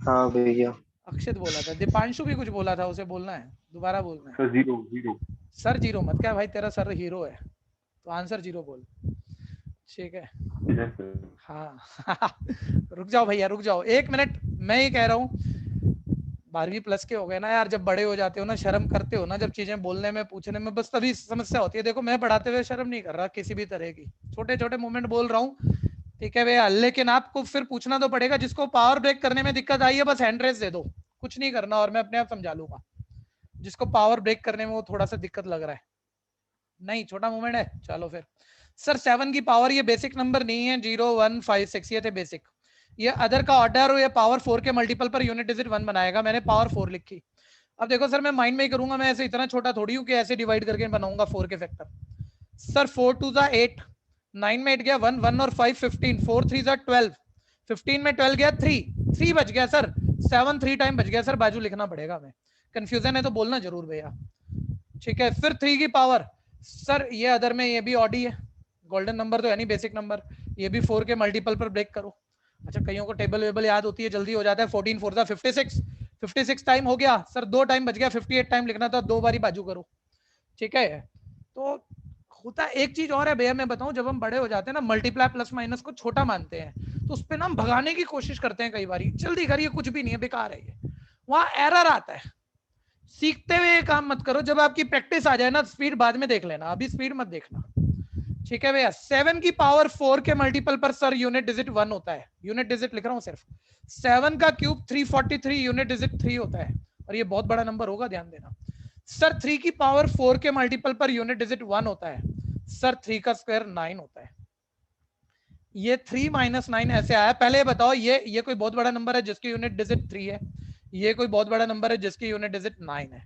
हाँ भैया अक्षित बोला था, दीपांशु भी कुछ बोला था, उसे बोलना है, दोबारा बोलना है। सर 0 सर 0 मत क्या भाई, तेरा सर हीरो है, तो आंसर 0 बोल, ठीक है। हाँ रुक जाओ भैया रुक जाओ 1 मिनट। मैं ये कह रहा हूँ 12वीं प्लस के हो गए ना यार, जब बड़े हो जाते हो ना, शर्म करते हो ना जब चीजें बोलने में पूछने में, बस तभी समस्या होती है। देखो मैं पढ़ाते हुए शर्म नहीं कर रहा किसी भी तरह की, छोटे छोटे मूवमेंट बोल रहा हूँ, ठीक है भैया, लेकिन आपको फिर पूछना तो पड़ेगा। जिसको पावर ब्रेक करने में दिक्कत आई है बस हैंड रेस दे दो, कुछ नहीं करना, और मैं अपने आप समझा लूंगा। जिसको पावर ब्रेक करने में वो थोड़ा सा दिक्कत लग रहा है, नहीं छोटा मूवमेंट है, चलो फिर। सर 7 की पावर ये बेसिक नंबर नहीं है, 0 1 5 6 ये थे बेसिक। ये अदर का ऑर्डर हो, ये पावर 4 के मल्टीपल पर यूनिट डिजिट 1 बनाएगा, मैंने पावर 4 लिखी। अब देखो सर मैं माइंड में ही करूंगा, मैं ऐसे इतना छोटा थोड़ी हूँ कि ऐसे डिवाइड करके बनाऊंगा 4 के फैक्टर। सर 4 2 8, 9 में 8 गया 1, 1 और 5 15, 4 3 12, 15 में 12 गया 3 बच गया सर, 7 3 टाइम बच गया सर, बाजू लिखना पड़ेगा। मैं कंफ्यूजन है तो बोलना जरूर भैया, ठीक है। फिर 3 की पावर, सर ये अदर में ये भी ऑडी है, गोल्डन नंबर तो है नहीं, बेसिक नंबर, ये भी 4 के मल्टीपल पर ब्रेक करो। अच्छा कईयों को टेबल वेबल याद होती है, जल्दी हो जाता है। 14 4 था 56, 56 टाइम हो गया सर, 2 टाइम बच गया, 58 टाइम लिखना था, 2 बारी बाजू करो, ठीक है। तो होता एक चीज और है भैया, मैं बताऊं, जब हम बड़े हो जाते हैं ना, मल्टीप्लाई प्लस माइनस को छोटा मानते हैं, तो उस पर ना हम भगाने की कोशिश करते हैं कई बार, जल्दी करिए कुछ भी नहीं है, बेकार है ये, वहां एरर आता है। सीखते हुए काम मत करो, जब आपकी प्रैक्टिस आ जाए ना, स्पीड बाद में देख लेना, अभी स्पीड मत देखना, ठीक है भैया। 7 की पावर 4 के मल्टीपल पर सर यूनिट डिजिट 1 होता है, यूनिट डिजिट लिख रहा हूं सिर्फ। 7 का क्यूब 343, यूनिट डिजिट 3 होता है, और ये बहुत बड़ा नंबर होगा, ध्यान देना। सर 3 की पावर 4 के मल्टीपल पर यूनिट डिजिट 1 होता है, सर 3 का स्क्वायर 9 होता है। ये 3 - 9 ऐसे आया, पहले बताओ ये कोई बहुत बड़ा नंबर है जिसकी यूनिट डिजिट 3 है, ये कोई बहुत बड़ा नंबर है जिसकी यूनिट डिजिट 9 है,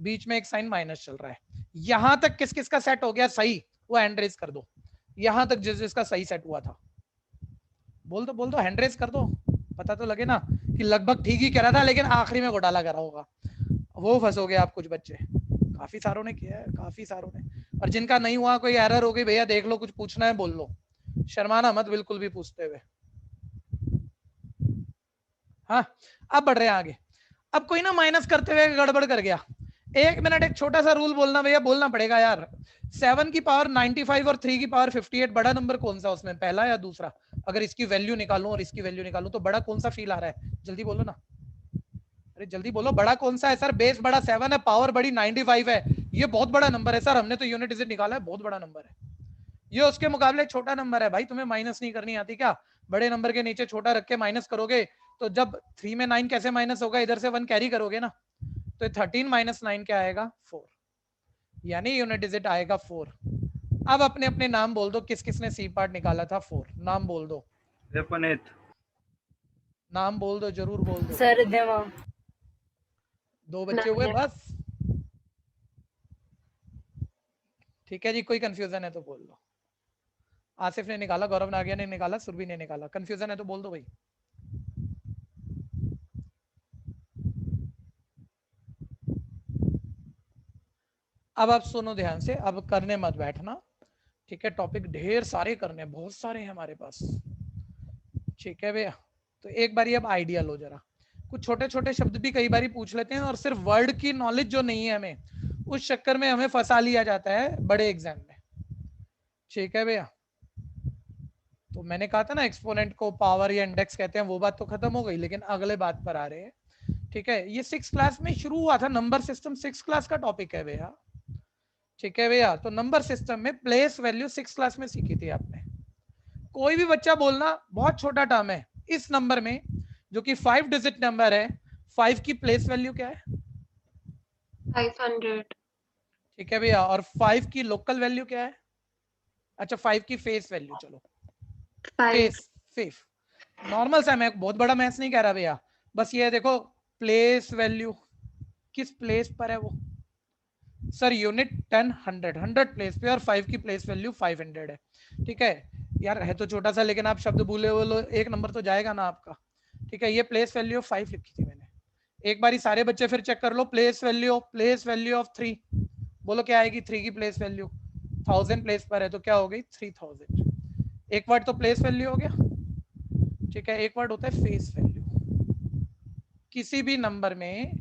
बीच में एक साइन माइनस चल रहा है। यहां तक किस किस का सेट हो गया सही, वो हैंड रेज कर दो। यहां तक जिस जिसका सही सेट हुआ था बोल दो हैंड रेज कर दो, पता तो लगे ना कि लगभग ठीक ही कह रहा था, लेकिन आखिरी में घोटाला करा होगा, वो फंसोगे आप। कुछ बच्चे, काफी सारों ने किया है, काफी सारों ने, और जिनका नहीं हुआ, कोई एरर हो गई भैया देख लो, कुछ पूछना है बोल लो, शर्माना मत बिल्कुल भी पूछते हुए। हाँ अब बढ़ रहे हैं आगे। अब कोई ना माइनस करते हुए गड़बड़ कर गया, 1 मिनट, एक छोटा सा रूल बोलना भैया, बोलना पड़ेगा यार। 7 की पावर 95 और 3 की पावर 58, बड़ा नंबर कौन सा उसमें, पहला या दूसरा? अगर इसकी वैल्यू निकालूं और इसकी वैल्यू निकालूं तो बड़ा कौन सा फील आ रहा है, जल्दी बोलो ना, अरे जल्दी बोलो, बड़ा कौन सा है सर? बेस बड़ा 7 है, पावर बड़ी 95 है, ये बहुत बड़ा नंबर है सर, हमने तो यूनिट डिजिट निकाला है, बहुत बड़ा नंबर है ये, उसके मुकाबले छोटा नंबर है भाई। तुम्हें माइनस नहीं करनी आती क्या? बड़े नंबर के नीचे छोटा रख के माइनस करोगे, तो जब 3 में 9 कैसे माइनस होगा, इधर से 1 कैरी करोगे ना, तो 13 - 9 क्या आएगा, 4, यानी यूनिट डिजिट आएगा 4। अब अपने अपने नाम बोल दो, किस किसने सी पार्ट निकाला था 4, नाम बोल दो, नाम बोल दो, जरूर बोल दो। सर देवा। 2 बच्चे हुए बस, ठीक है जी, कोई कंफ्यूजन है तो बोल लो। आसिफ ने निकाला, गौरव नागिया ने निकाला, सुरभि ने निकाला। कंफ्यूजन है तो बोल दो भाई। अब आप सुनो ध्यान से, अब करने मत बैठना, ठीक है? टॉपिक ढेर सारे करने, बहुत सारे हैं हमारे पास, ठीक है भैया? तो एक बारी अब आइडिया लो जरा, कुछ छोटे छोटे शब्द भी कई बारी पूछ लेते हैं, और सिर्फ वर्ड की नॉलेज जो नहीं है हमें, उस चक्कर में हमें फंसा लिया जाता है बड़े एग्जाम में, ठीक है भैया? तो मैंने कहा था ना एक्सपोनेंट को पावर या इंडेक्स कहते हैं, वो बात तो खत्म हो गई, लेकिन अगले बात पर आ रहे हैं, ठीक है? ये 6th क्लास में शुरू हुआ था, नंबर सिस्टम 6th क्लास का टॉपिक है भैया, ठीक है भैया? तो नंबर सिस्टम में प्लेस वैल्यू 6th क्लास में सीखी थी आपने। कोई भी बच्चा बोलना बहुत छोटा टर्म है, इस नंबर में जो कि 5 डिजिट नंबर है, 5 की प्लेस वैल्यू क्या है? 500. ठीक है भैया, और 5 की लोकल वैल्यू क्या है? अच्छा 5 की फेस वैल्यू, चलो 5. फेस नॉर्मल सा, मैं बहुत बड़ा मैथ्स नहीं कह रहा भैया, बस ये देखो प्लेस वैल्यू किस प्लेस पर है वो, सर यूनिट 10 100 100 प्लेस पे, और 5 की प्लेस वैल्यू 500 है, ठीक है यार? है तो छोटा सा, लेकिन आप शब्द भूले बोलो, एक नंबर तो जाएगा ना आपका, ठीक है? ये प्लेस वैल्यू 5 लिखी थी मैंने। एक बारी सारे बच्चे फिर चेक कर लो, प्लेस वैल्यू ऑफ 3, बोलो क्या आएगी? 3 की प्लेस वैल्यू 1000 प्लेस पर है, तो क्या हो गई? 3000। एक वर्ड तो प्लेस वैल्यू हो गया, ठीक है? एक वर्ड होता है फेस वैल्यू। किसी भी नंबर में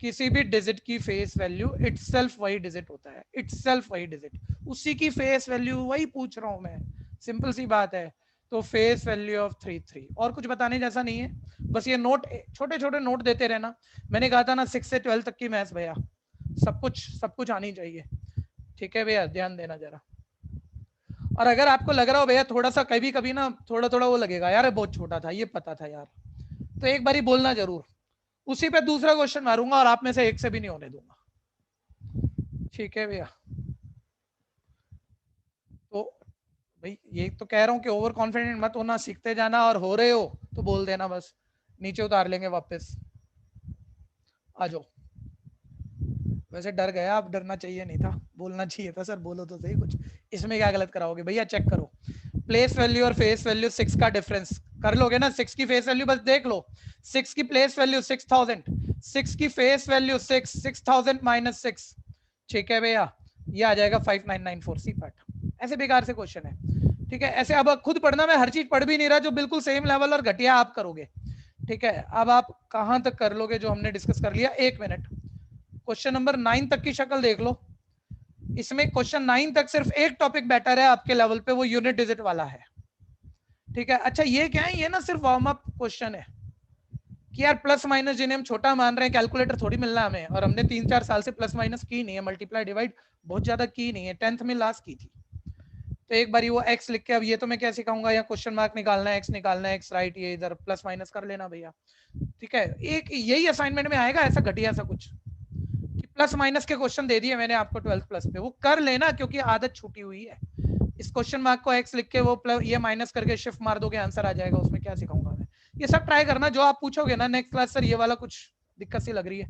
किसी भी डिजिट की फेस वैल्यू इटसेल्फ वही डिजिट होता है, इटसेल्फ वही डिजिट, उसी की फेस वैल्यू, वही पूछ रहा हूं मैं, सिंपल सी बात है। तो फेस वैल्यू ऑफ 3 और कुछ बताने जैसा नहीं है, बस ये नोट, छोटे छोटे नोट देते रहना। मैंने कहा था ना 6 से 12 तक की मैथ्स भैया, सब कुछ आनी चाहिए, ठीक है भैया? ध्यान देना जरा। और अगर आपको लग रहा हो भैया थोड़ा सा कभी कभी ना थोड़ा थोड़ा वो लगेगा, यार बहुत छोटा था, ये पता था यार, तो एक बारी बोलना जरूर, उसी पे दूसरा क्वेश्चन मारूंगा और आप में से एक से भी नहीं होने दूंगा, ठीक है भैया? तो भाई ये तो कह रहा हूं कि ओवर कॉन्फिडेंट मत होना, सीखते जाना, और हो रहे हो तो बोल देना, बस नीचे उतार लेंगे वापस। आ जाओ। वैसे डर गया, आप डरना चाहिए नहीं था, बोलना चाहिए था सर, बोलो तो सही कुछ, इसमें क्या गलत कराओगे भैया? चेक करो, प्लेस वैल्यू और फेस वैल्यू 6 का डिफरेंस कर लोगे ना? 6 की फेस वैल्यू बस देख लो, 6 की प्लेस वैल्यू 6000, 6 की फेस वैल्यू 6000 माइनस 6, ठीक है भैया? ये आ जाएगा 5994 सी पार्ट। ऐसे बेकार से क्वेश्चन है, ठीक है? ऐसे अब खुद पढ़ना, मैं हर चीज पढ़ भी नहीं रहा जो बिल्कुल सेम लेवल और घटिया आप करोगे, ठीक है? अब आप कहां तक कर लोगे जो हमने डिस्कस कर लिया? 1 मिनट, क्वेश्चन नंबर 9 तक की शक्ल देख लो। इसमें क्वेश्चन 9 तक सिर्फ एक टॉपिक बेटर है आपके लेवल पे, वो यूनिट डिजिट वाला है, ठीक है? अच्छा ये क्या है? ये ना सिर्फ वार्म अप क्वेश्चन है कि यार प्लस माइनस जिन्हें हम छोटा मान रहे हैं, कैलकुलेटर थोड़ी मिलना हमें, और हमने 3-4 साल से प्लस माइनस की नहीं है, मल्टीप्लाई डिवाइड बहुत ज्यादा की नहीं है, 10th में लास्ट की थी। तो एक बार वो एक्स लिख के, अब ये तो मैं क्या सिखाऊंगा, या क्वेश्चन मार्क निकालना है, एक्स निकालना है, एक्स राइट, ये इधर प्लस माइनस कर लेना भैया, ठीक है? एक यही असाइनमेंट में आएगा, ऐसा घटिया सा कुछ कि प्लस माइनस के क्वेश्चन दे दिए मैंने आपको 12th प्लस पे, वो कर लेना क्योंकि आदत छूटी हुई है। इस क्वेश्चन मार्क को एक्स लिख के वो ये माइनस करके शिफ्ट मार दोगे, आंसर आ जाएगा, उसमें क्या सिखाऊंगा मैं? ये सब ट्राई करना, जो आप पूछोगे ना नेक्स्ट क्लास, सर ये वाला कुछ दिक्कत सी लग रही है,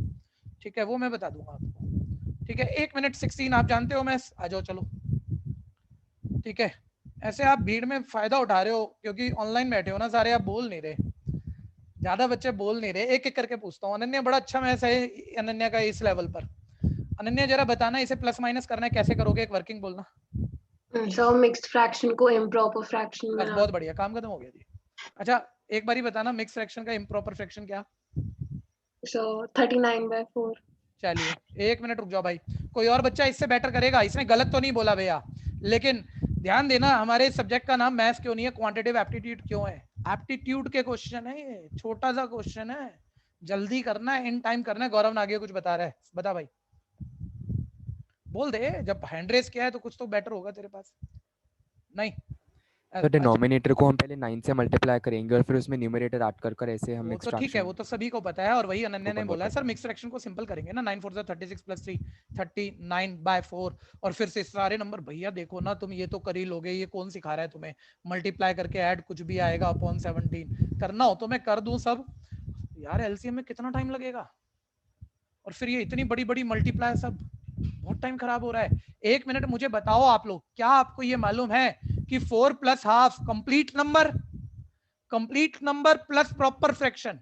ठीक है? वो मैं बता दूंगा आपको, ठीक है? 1 मिनट 16 आप जानते हो, मैं आ जाओ चलो, ठीक है? ऐसे आप भीड़ में फायदा उठा रहे हो क्योंकि ऑनलाइन बैठे हो ना सारे, आप बोल नहीं रहे, ज्यादा बच्चे बोल नहीं रहे, एक एक करके पूछता हूँ। अनन्या बड़ा अच्छा मैथ्स है अनन्या का इस लेवल पर। अनन्या जरा बताना इसे प्लस माइनस करना है कैसे करोगे, एक वर्किंग बोलना। So मिक्स्ड फ्रैक्शन को इम्प्रॉपर फ्रैक्शन बस में। बहुत बढ़िया, काम खत्म हो गया जी। अच्छा एक बारी बताना मिक्स फ्रैक्शन का इम्प्रॉपर फ्रैक्शन क्या? So 39/4. चलिए 1 मिनट रुक जाओ भाई, कोई और बच्चा इससे बेटर करेगा? इसने गलत तो नहीं बोला भैया, लेकिन ध्यान देना हमारे सब्जेक्ट का नाम मैथ्स क्यों नहीं है, क्वांटिटेटिव एप्टीट्यूड क्यों है? एप्टीट्यूड के क्वेश्चन है ये, छोटा सा क्वेश्चन है, जल्दी करना है, इन टाइम करना है। गौरव नागिया कुछ बता रहा है, बता भाई, बोल दे, जब हैंड रेस किया है तो कुछ तो बेटर होगा तेरे पास। नहीं तो डिनोमिनेटर को हम पहले 9 से मल्टीप्लाई करेंगे और फिर उसमें न्यूमरेटर ऐड कर कर ऐसे हम वो तो ठीक है, वो तो सभी को पता है, और वही अनन्या ने बोला है सर मिक्स फ्रैक्शन को सिंपल करेंगे ना, 9 4 36 + 3 39/4, और फिर से सारे नंबर। भैया देखो ना तुम ये तो कर ही लोगे, ये कौन सिखा रहा है तुम्हें? मल्टीप्लाई करके ऐड कुछ भी आएगा अपॉन 17, करना हो तो मैं कर दूं सब यार, एलसीएम में कितना टाइम लगेगा, और फिर ये इतनी बड़ी बड़ी मल्टीप्लाई, सब बहुत टाइम खराब हो रहा है। 1 मिनट मुझे बताओ आप लोग, क्या आपको ये मालूम है कि कि 4 plus half complete number plus proper fraction,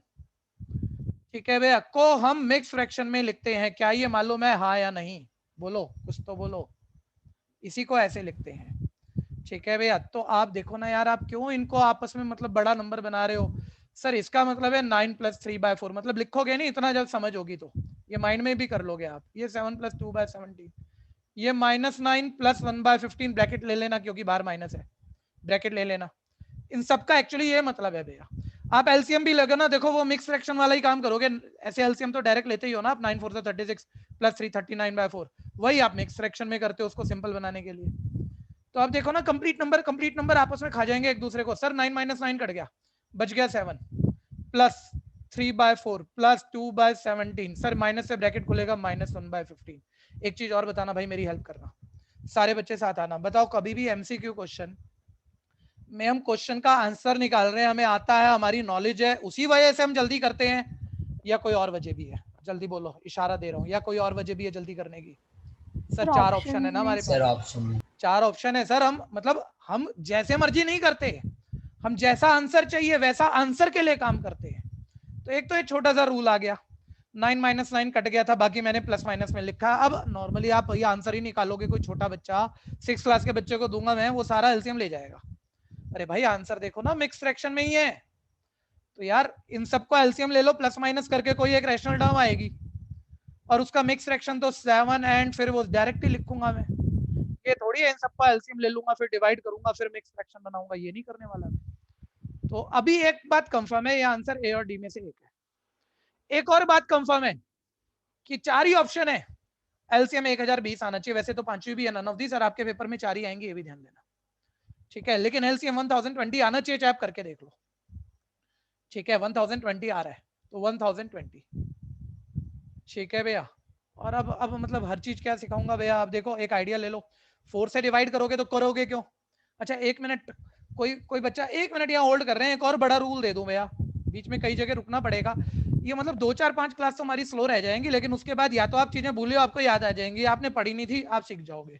ठीक है भैया, को हम मिक्स फ्रैक्शन में लिखते हैं। क्या ये मालूम है, हाँ या नहीं? बोलो, कुछ तो बोलो। इसी को ऐसे लिखते हैं, ठीक है भैया। तो आप देखो ना यार, आप क्यों इनको आपस में मतलब बड़ा नंबर बना रहे हो? सर इसका मतलब है 9 प्लस 3/4, मतलब लिखोगे नहीं, इतना जब समझ होगी तो ये माइंड में भी कर लोगे आप। ये 7 प्लस 2/17, ये -9 प्लस 1/15, ब्रैकेट ले लेना क्योंकि बाहर माइनस है, ब्रैकेट ले लेना। इन सब का एक्चुअली ये मतलब है भैया। आप एलसीएम भी लगे ना, देखो वो मिक्स फ्रैक्शन वाला ही काम करोगे। ऐसे एलसीएम तो डायरेक्ट लेते ही हो ना आप, 9 4 से 36 प्लस 3 39/4, वही आप मिक्स फ्रैक्शन में करते हो उसको सिंपल बनाने के लिए। तो आप देखो ना, कंप्लीट नंबर आपस में खा जाएंगे एक दूसरे को। सर 9 - 9 कट गया, बच गया 7 प्लस 3/4 प्लस 2/17, सर माइनस से ब्रैकेट खुलेगा -1/15। एक चीज और बताना भाई, मेरी हेल्प करना, सारे बच्चे साथ आना। बताओ कभी भी एमसीक्यू क्वेश्चन में हम क्वेश्चन का आंसर निकाल रहे हैं, हमें आता है, हमारी नॉलेज है, उसी वजह से हम जल्दी करते हैं, या कोई और वजह भी है? जल्दी बोलो, इशारा दे रहा हूँ, या कोई और वजह भी है जल्दी करने की? सर 4 ऑप्शन है ना हमारे सर पास, ऑप्शन 4 ऑप्शन है सर। हम मतलब हम जैसे मर्जी नहीं करते, हम जैसा आंसर चाहिए वैसा आंसर के लिए काम करते हैं। तो एक तो एक छोटा सा रूल आ गया, 9 - 9 कट गया था, बाकी मैंने प्लस माइनस में लिखा। अब नॉर्मली आप ये आंसर ही निकालोगे, कोई छोटा बच्चा 6 क्लास के बच्चे को दूंगा मैं, वो सारा एलसीएम ले जाएगा। अरे भाई आंसर देखो ना, मिक्स फ्रैक्शन में ही है, तो यार इन सबको एलसीएम ले लो, प्लस माइनस करके कोई एक रैशनल टर्म आएगी, और उसका मिक्स फ्रैक्शन तो 7 एंड फिर वो डायरेक्ट ही लिखूंगा मैं। ये थोड़ी है इन सबका एलसीएम ले लूंगा फिर डिवाइड करूंगा फिर मिक्स फ्रैक्शन बनाऊंगा, ये नहीं करने वाला मैं। तो अभी एक बात कंफर्म है, ये आंसर ए और डी में से एक है। एक और बात कंफर्म है कि 4 ही ऑप्शन है, एलसीएम 1020 आना चाहिए। वैसे तो 5वीं भी है, नन ऑफ दी सर आपके पेपर में 4 ही आएंगे, ये भी ध्यान देना, ठीक है। लेकिन एलसीएम 1020 आना चाहिए, चाहे आप करके देख लो, ठीक है। 1020 आ रहा है तो 1020, ठीक है भैया। और अब मतलब हर चीज क्या सिखाऊंगा भैया, आप देखो एक आइडिया ले लो, 4 से डिवाइड करोगे तो करोगे क्यों? अच्छा 1 मिनट, कोई बच्चा 1 मिनट यहाँ होल्ड कर रहे हैं, एक और बड़ा रूल दे दूं भैया, बीच में कई जगह रुकना पड़ेगा। ये मतलब 2 4 5 क्लास तो हमारी स्लो रह जाएंगी, लेकिन उसके बाद या तो आप चीजें भूले हो, आपको याद आ जाएंगी, आपने पढ़ी नहीं थी, आप सीख जाओगे,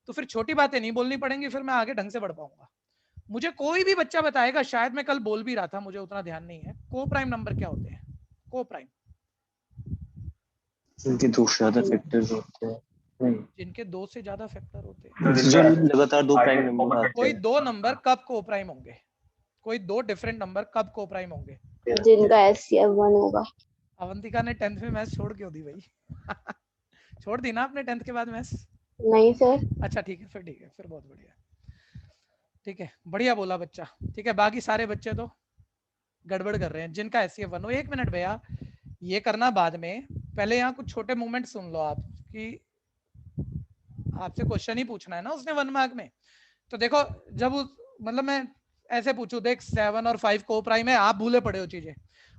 तो फिर छोटी बातें नहीं बोलनी पड़ेंगी, फिर मैं आगे ढंग से बढ़ पाऊंगा। मुझे कोई भी बच्चा बताएगा, शायद मैं कल बोल भी रहा था, मुझे उतना ध्यान नहीं है, को प्राइम नंबर क्या होते हैं? को प्राइम इनके दो से ज्यादा फैक्टर्स होते हैं, नहीं जिनके 2 से ज्यादा फैक्टर होते हैं, जो लगातार दो प्राइम नंबर आते कोई हैं। 2 नंबर कब को प्राइम होंगे? कोई 2 डिफरेंट नंबर कब को प्राइम होंगे? जिनका एचसीएफ 1 होगा। अवंतिका ने 10th में मैथ्स छोड़ क्यों दी भाई? छोड़ दी ना आपने 10th के बाद मैथ्स? नहीं सर। अच्छा ठीक है, फिर ठीक है, फिर बहुत बढ़िया, ठीक है, बढ़िया बोला बच्चा, ठीक है। बाकी सारे बच्चे तो गड़बड़ कर रहे हैं, जिनका एचसीएफ 1 हो। 1 मिनट भैया, ये करना बाद में, पहले यहाँ कुछ छोटे मूवमेंट सुन लो आप, कि आपसे क्वेश्चन ही पूछना है ना उसने 1 मार्क में। तो देखो जब मतलब मैं ऐसे पूछूं, देख 7 और 5 को प्राइम है, आप भूले पड़े हो चीजें,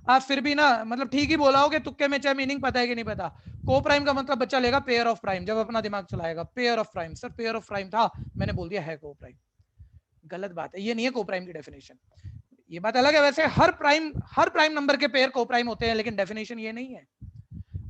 आप फिर भी ना मतलब ठीक ही बोला होगे तुक्के में, चाहे मीनिंग पता है कि नहीं पता। को प्राइम का मतलब बच्चा लेगा पेयर ऑफ प्राइम, जब अपना दिमाग चलाएगा pair of prime, sir pair of prime था, मैंने बोल दिया है को प्राइम, गलत बात है, ये नहीं है को प्राइम की डेफिनेशन। ये बात अलग है, वैसे हर प्राइम नंबर के पेयर को प्राइम होते हैं, लेकिन डेफिनेशन ये नहीं है।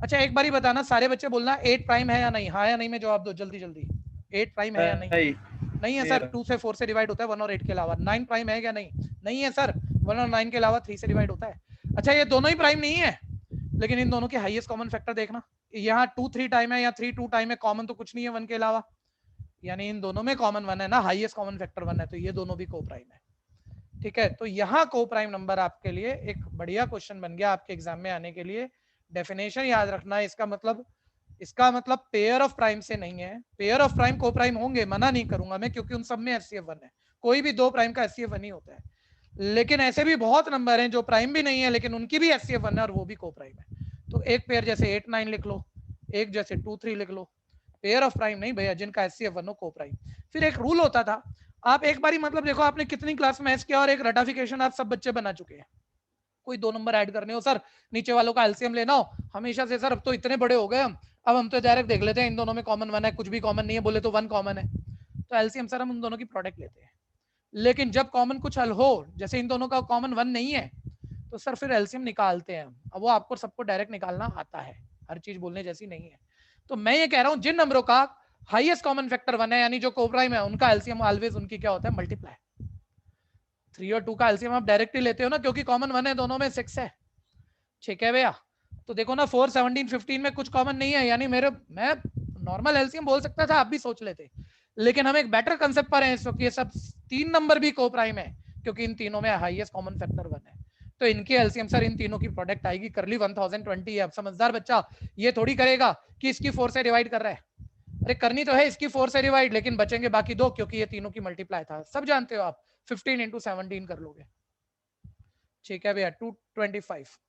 अच्छा एक बार ही बताना, सारे बच्चे बोलना 8 प्राइम है या नहीं, हाँ या नहीं में जवाब दो जल्दी जल्दी। 8 प्राइम है या नहीं? नहीं है सर, 2 से 4 से डिवाइड होता है 1 और 8 के अलावा। 9 प्राइम है क्या? नहीं, नहीं है सर, 1 और 9 के अलावा 3 से डिवाइड होता है। अच्छा ये दोनों ही प्राइम नहीं है, लेकिन इन दोनों के हाईएस्ट कॉमन फैक्टर देखना, यहाँ 2 3 टाइम है या 3 2 टाइम है, कॉमन तो कुछ नहीं है 1 के अलावा, यानी इन दोनों में कॉमन 1 है ना, हाईएस्ट कॉमन फैक्टर 1 है, तो ये दोनों भी को प्राइम है, ठीक है। तो यहाँ को प्राइम नंबर आपके लिए एक बढ़िया क्वेश्चन बन गया आपके एग्जाम में आने के लिए। डेफिनेशन याद रखना है, इसका मतलब पेयर ऑफ प्राइम से नहीं है, पेयर ऑफ प्राइम को प्राइम होंगे, मना नहीं करूंगा मैं, क्योंकि उन सब में एचसीएफ 1 है, कोई भी 2 प्राइम का एचसीएफ 1 ही होता है। लेकिन ऐसे भी बहुत नंबर हैं जो प्राइम भी नहीं है लेकिन उनकी भी एचसीएफ 1 है और वो भी को प्राइम है। तो एक पेयर जैसे 8 9 लिख लो, एक जैसे 2 3 लिख लो, पेयर ऑफ प्राइम नहीं भैया, जिनका एचसीएफ 1 हो को प्राइम। फिर एक रूल होता था, आप एक बारी मतलब देखो आपने कितनी क्लास में किया और एक रटाफिकेशन आप सब बच्चे बना चुके हैं। कोई 2 नंबर ऐड करने हो सर, नीचे वालों का एलसीएम लेना हो, हमेशा से सर अब तो इतने बड़े हो गए हम तो डायरेक्ट देख लेते हैं इन दोनों में कॉमन 1 है, कुछ भी कॉमन नहीं है, बोले तो 1 कॉमन है, तो एलसीएम सर हम उन दोनों की प्रोडक्ट लेते हैं। लेकिन जब कॉमन कुछ हल हो, जैसे इन दोनों का कॉमन 1 नहीं है, तो सर फिर एलसीएम निकालते हैं। अब वो आपको सबको डायरेक्ट निकालना आता है, हर चीज बोलने जैसी नहीं है। तो मैं ये कह रहा हूं जिन नंबरों का हाईएस्ट कॉमन फैक्टर 1 है, यानी जो कोप्राइम है उनका एलसीएम ऑलवेज उनकी क्या होता है, मल्टीप्लाई। 3 और 2 का एलसीएम आप डायरेक्टली लेते हो ना, क्योंकि कॉमन 1 है दोनों में, 6 है। ठीक है भैया, तो देखो ना 4, 17, 15 में कुछ कॉमन नहीं है, यानी मैं नॉर्मल एलसीएम बोल सकता था, आप भी सोच लेते, लेकिन हम एक बेटर कंसेप्ट पर हैं इस वक्त, ये सब 3 नंबर भी कोप्राइम है, क्योंकि इन तीनों में हाईएस्ट कॉमन फैक्टर 1 है। तो इनके एलसीएम सर इन तीनों की प्रोडक्ट आएगी, करली 1020 है। अब समझदार बच्चा ये थोड़ी करेगा कि इसकी 4 से डिवाइड कर रहा है, अरे करनी तो है इसकी 4 से डिवाइड, लेकिन बचेंगे बाकी 2, क्योंकि ये तीनों की मल्टीप्लाई था, सब जानते हो आप। 15 इंटू 17 कर लोगे। ठीक है भैया, 225।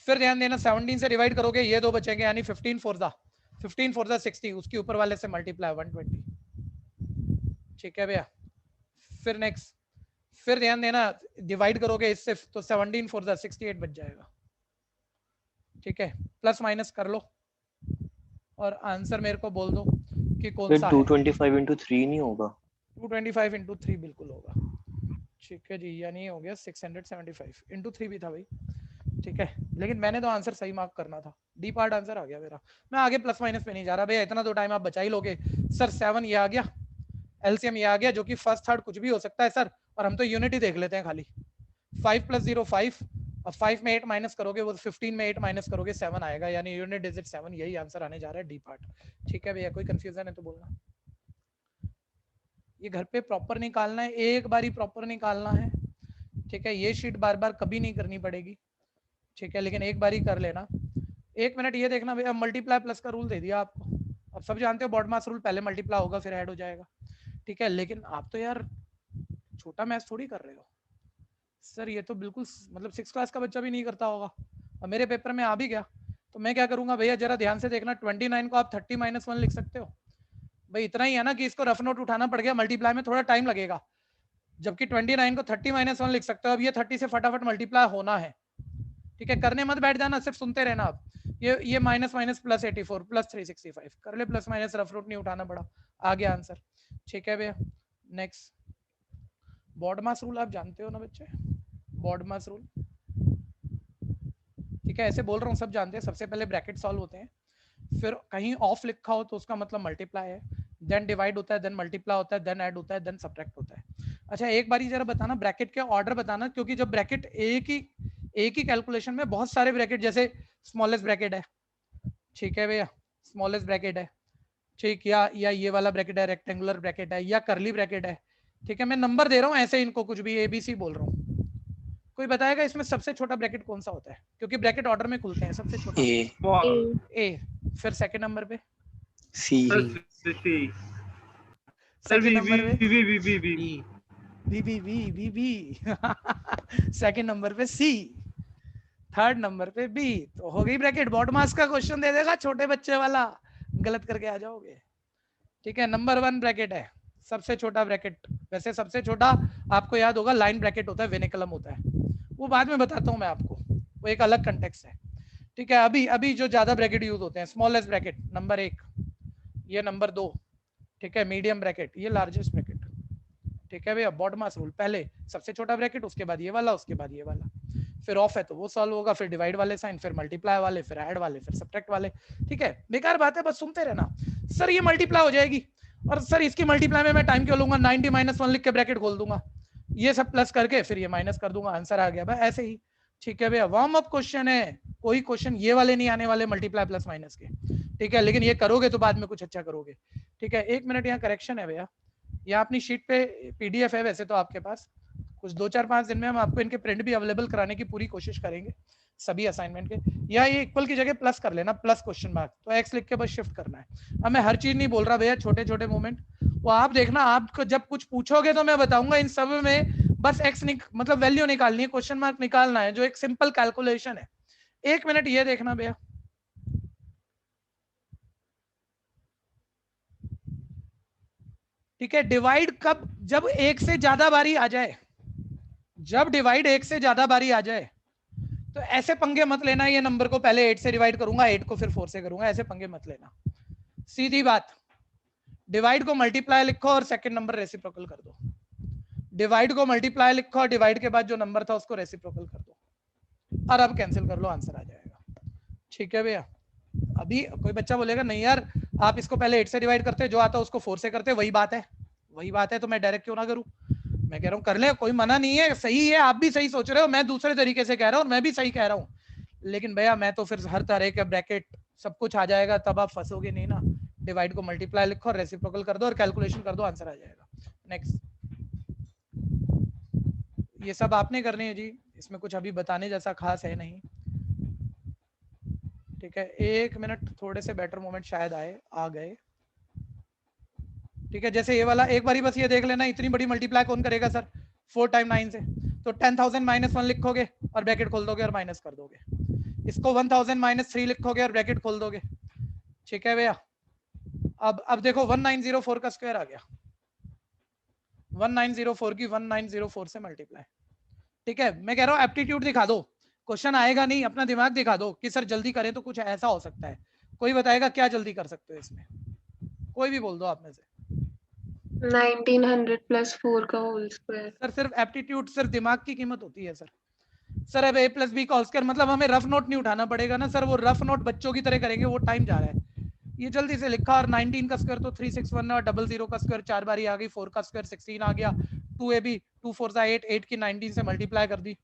फिर ध्यान देना 17 से डिवाइड करोगे, ये 2 बचेंगे, यानी 15 4 60, उसके ऊपर वाले से मल्टीप्लाई 120। ठीक है भैया, फिर नेक्स्ट, फिर ध्यान देना डिवाइड करोगे इससे तो 17 4 68 बच जाएगा। ठीक है, प्लस माइनस कर लो और आंसर मेरे को बोल दो कि कौन सा है। 225 into 3 नहीं होगा? 225 इंटू 3 बिल्कुल होगा। ठीक है जी, यानी हो गया 675 इंटू 3 भी था भाई। ठीक है, लेकिन मैंने तो आंसर सही मार्क करना था, डी पार्ट आंसर आ गया मेरा। मैं आगे प्लस माइनस पे नहीं जा रहा भैया, इतना तो टाइम आप बचा ही लोगे। सर 7 ये आ गया, एलसीएम ये आ गया, जो कि फर्स्ट थर्ड कुछ भी हो सकता है सर, और हम तो यूनिट ही देख लेते हैं खाली। 5 + 0 5, और 5 में 8 माइनस करोगे, वो 15 में 8 माइनस करोगे 7 आएगा, यानी यूनिट डिजिट 7, यही आंसर आने जा रहा है डी पार्ट। ठीक है भैया, कोई कंफ्यूजन है तो बोलना। ये घर पे प्रॉपर निकालना है, एक बार ही प्रॉपर निकालना है। ठीक है, ये शीट बार बार कभी नहीं करनी पड़ेगी। ठीक है, लेकिन एक बार ही कर लेना। 1 मिनट ये देखना भैया, मल्टीप्लाई प्लस का रूल दे दिया आपको, अब सब जानते हो बॉड मास रूल, पहले मल्टीप्लाई होगा फिर ऐड हो जाएगा। ठीक है, लेकिन आप तो यार छोटा मैथ्स थोड़ी कर रहे हो सर, ये तो बिल्कुल मतलब 6 क्लास का बच्चा भी नहीं करता होगा, और मेरे पेपर में आ भी गया तो मैं क्या करूंगा भैया, जरा ध्यान से देखना। 29 को आप 30 - 1 लिख सकते हो भाई, इतना ही है ना कि इसको रफ नोट उठाना पड़ गया, मल्टीप्लाई में थोड़ा टाइम लगेगा, जबकि 29 को 30 - 1 लिख सकते हो। अब ये 30 से फटाफट मल्टीप्लाई होना है। ठीक है, करने मत बैठ जाना, सिर्फ सुनते रहना आप। ये माइनस माइनस प्लस 84 प्लस 365 कर ले, प्लस माइनस रफ नोट नहीं उठाना पड़ा, आ गया आंसर। ठीक है भैया, नेक्स्ट बॉड मास रूल आप जानते हो ना बच्चे, बॉड मास रूल। ठीक है, ऐसे बोल रहा हूँ, सब जानते हैं। सबसे पहले ब्रैकेट सॉल्व होते हैं, फिर कहीं ऑफ लिखा हो तो उसका मतलब मल्टीप्लाई है, देन डिवाइड होता है, देन मल्टीप्लाई होता है, देन ऐड होता है, देन सब्ट्रैक्ट होता है। अच्छा एक बारी जरा बताना ब्रैकेट के ऑर्डर बताना, क्योंकि जब ब्रैकेट एक ही कैलकुलेशन में बहुत सारे ब्रैकेट, जैसे स्मॉलेस्ट ब्रैकेट है, ठीक है भैया, स्मॉलेस्ट ब्रैकेट है, ठीक, या ये वाला ब्रैकेट है, रेक्टेंगुलर ब्रैकेट है, या करली ब्रैकेट है। ठीक है, मैं नंबर दे रहा हूँ ऐसे, इनको कुछ भी ABC बोल रहा हूँ। कोई बताएगा इसमें सबसे छोटा ब्रैकेट कौन सा होता है, क्योंकि ब्रैकेट ऑर्डर में खुलते हैं। सबसे छोटा ए, फिर सेकंड नंबर पे सी, सेकंड नंबर पे बी, सेकंड नंबर पे सी, थर्ड नंबर पे बी। तो हो गई ब्रैकेट। बॉड मास का क्वेश्चन दे देगा छोटे बच्चे वाला, गलत करके आ जाओगे। ठीक है, नंबर 1 ब्रैकेट है सबसे छोटा ब्रैकेट। वैसे सबसे छोटा आपको याद होगा लाइन ब्रैकेट होता है, वेनिकलम होता है, वो बाद में बताता हूँ मैं आपको, वो एक अलग कंटेक्स्ट है। ठीक है, अभी जो ज्यादा ब्रैकेट यूज होते हैं, स्मॉलेस्ट ब्रैकेट नंबर 1, ये नंबर 2, ठीक है, मीडियम ब्रैकेट, ये लार्जेस्ट ब्रैकेट। ठीक है भैया, बॉड मास रूल, पहले सबसे छोटा ब्रैकेट, उसके बाद ये वाला, उसके बाद ये वाला, फिर ऑफ है तो वो सॉल्व होगा, फिर डिवाइड वाले साइन, फिर मल्टीप्लाई वाले, फिर ऐड वाले, फिर सब्ट्रैक्ट वाले। ठीक है, बेकार बात है, बस सुनते रहना। सर ये मल्टीप्लाई हो जाएगी, और सर इसकी मल्टीप्लाई में मैं टाइम क्यों लूंगा, 90 - 1 लिख के ब्रैकेट खोल दूंगा, ये सब प्लस करके फिर ये माइनस कर दूंगा, आंसर आ गया भाई, ऐसे ही। ठीक है भैया, वार्म अप क्वेश्चन है, कोई क्वेश्चन ये वाले नहीं आने वाले मल्टीप्लाई प्लस माइनस के। ठीक है, लेकिन ये करोगे तो बाद में कुछ अच्छा करोगे। ठीक है, 1 मिनट यहाँ करेक्शन है भैया, यहाँ अपनी शीट पे PDF है वैसे तो आपके पास, कुछ 2-4-5 दिन में हम आपको इनके प्रिंट भी अवेलेबल कराने की पूरी कोशिश करेंगे सभी असाइनमेंट के। या ये इक्वल की जगह प्लस कर लेना, प्लस क्वेश्चन मार्क, तो X लिख के बस शिफ्ट करना है। अब मैं हर चीज नहीं बोल रहा भैया, छोटे छोटे मूवमेंट वो आप देखना, आपको जब कुछ पूछोगे तो मैं बताऊंगा, इन सब में बस X मतलब वैल्यू निकालनी है, क्वेश्चन मार्क निकालना है, जो एक सिंपल कैलकुलेशन है। 1 मिनट ये देखना भैया, ठीक है, डिवाइड कब, जब 1 से ज्यादा बारी आ जाए, जब डिवाइड 1 से ज्यादा बारी आ जाए तो ऐसे पंगे मत लेना, ये नंबर को पहले 8 से डिवाइड करूंगा, 8 को फिर 4 से करूंगा, ऐसे पंगे मत लेना। सीधी बात, डिवाइड को मल्टीप्लाई लिखो और सेकंड नंबर रेसिप्रोकल कर दो, डिवाइड को मल्टीप्लाई लिखो और डिवाइड के बाद जो नंबर था उसको रेसिप्रोकल कर दो, और अब कैंसिल कर लो, आंसर आ जाएगा। ठीक है भैया, अभी कोई बच्चा बोलेगा नहीं यार आप इसको पहले 8 से डिवाइड करते, जो आता है उसको 4 से करते, वही बात है, तो मैं डायरेक्ट क्यों ना करूं? मैं कह रहा हूँ कर ले, कोई मना नहीं है, सही है, आप भी सही सोच रहे हो, मैं दूसरे तरीके से कह रहा हूँ और मैं भी सही कह रहा हूँ, लेकिन भैया मैं तो फिर हर तरह के ब्रैकेट सब कुछ आ जाएगा, तब आप फंसोगे नहीं ना। डिवाइड को मल्टीप्लाई लिखो, रेसिप्रोकल कर दो और कैलकुलेशन कर दो, आंसर आ जाएगा। नेक्स्ट, ये सब आपने करनी है जी, इसमें कुछ अभी बताने जैसा खास है नहीं। ठीक है, 1 मिनट, थोड़े से बेटर मोमेंट शायद आ गए। ठीक है, जैसे ये वाला एक बारी बस ये देख लेना, इतनी बड़ी मल्टीप्लाई कौन करेगा सर 4 टाइम 9 से, तो 10,000 माइनस 1 लिखोगे और ब्रैकेट खोल दोगे और माइनस कर दोगे, इसको 1000 माइनस 3 लिखोगे और ब्रैकेट खोल दोगे। ठीक है भैया, अब देखो 1904 का स्क्वायर आ गया, 1904 की 1904 से मल्टीप्लाई। ठीक है, मैं कह रहा हूँ एप्टीट्यूड दिखा दो, क्वेश्चन आएगा नहीं, अपना दिमाग दिखा दो कि सर जल्दी करें तो कुछ ऐसा हो सकता है। कोई बताएगा क्या जल्दी कर सकते हो इसमें? कोई भी बोल दो आप में से। 1900 प्लस 4 का होल स्क्वायर। सर सिर्फ एप्टीट्यूड, सिर्फ दिमाग की कीमत होती है सर। सर अब a प्लस बी का होल स्क्वायर, मतलब हमें रफ नोट नहीं उठाना पड़ेगा ना सर, वो रफ नोट बच्चों की तरह करेंगे, वो टाइम जा रहा है। ये जल्दी से लिखा, और 19 का स्क्वायर तो 361 और 00 का स्क्वायर 4 बारी आ गई, 4 का स्क्वायर 16 आ गया, 2ab 2 4 8, 8 की 19 से मल्टीप्लाई कर दी।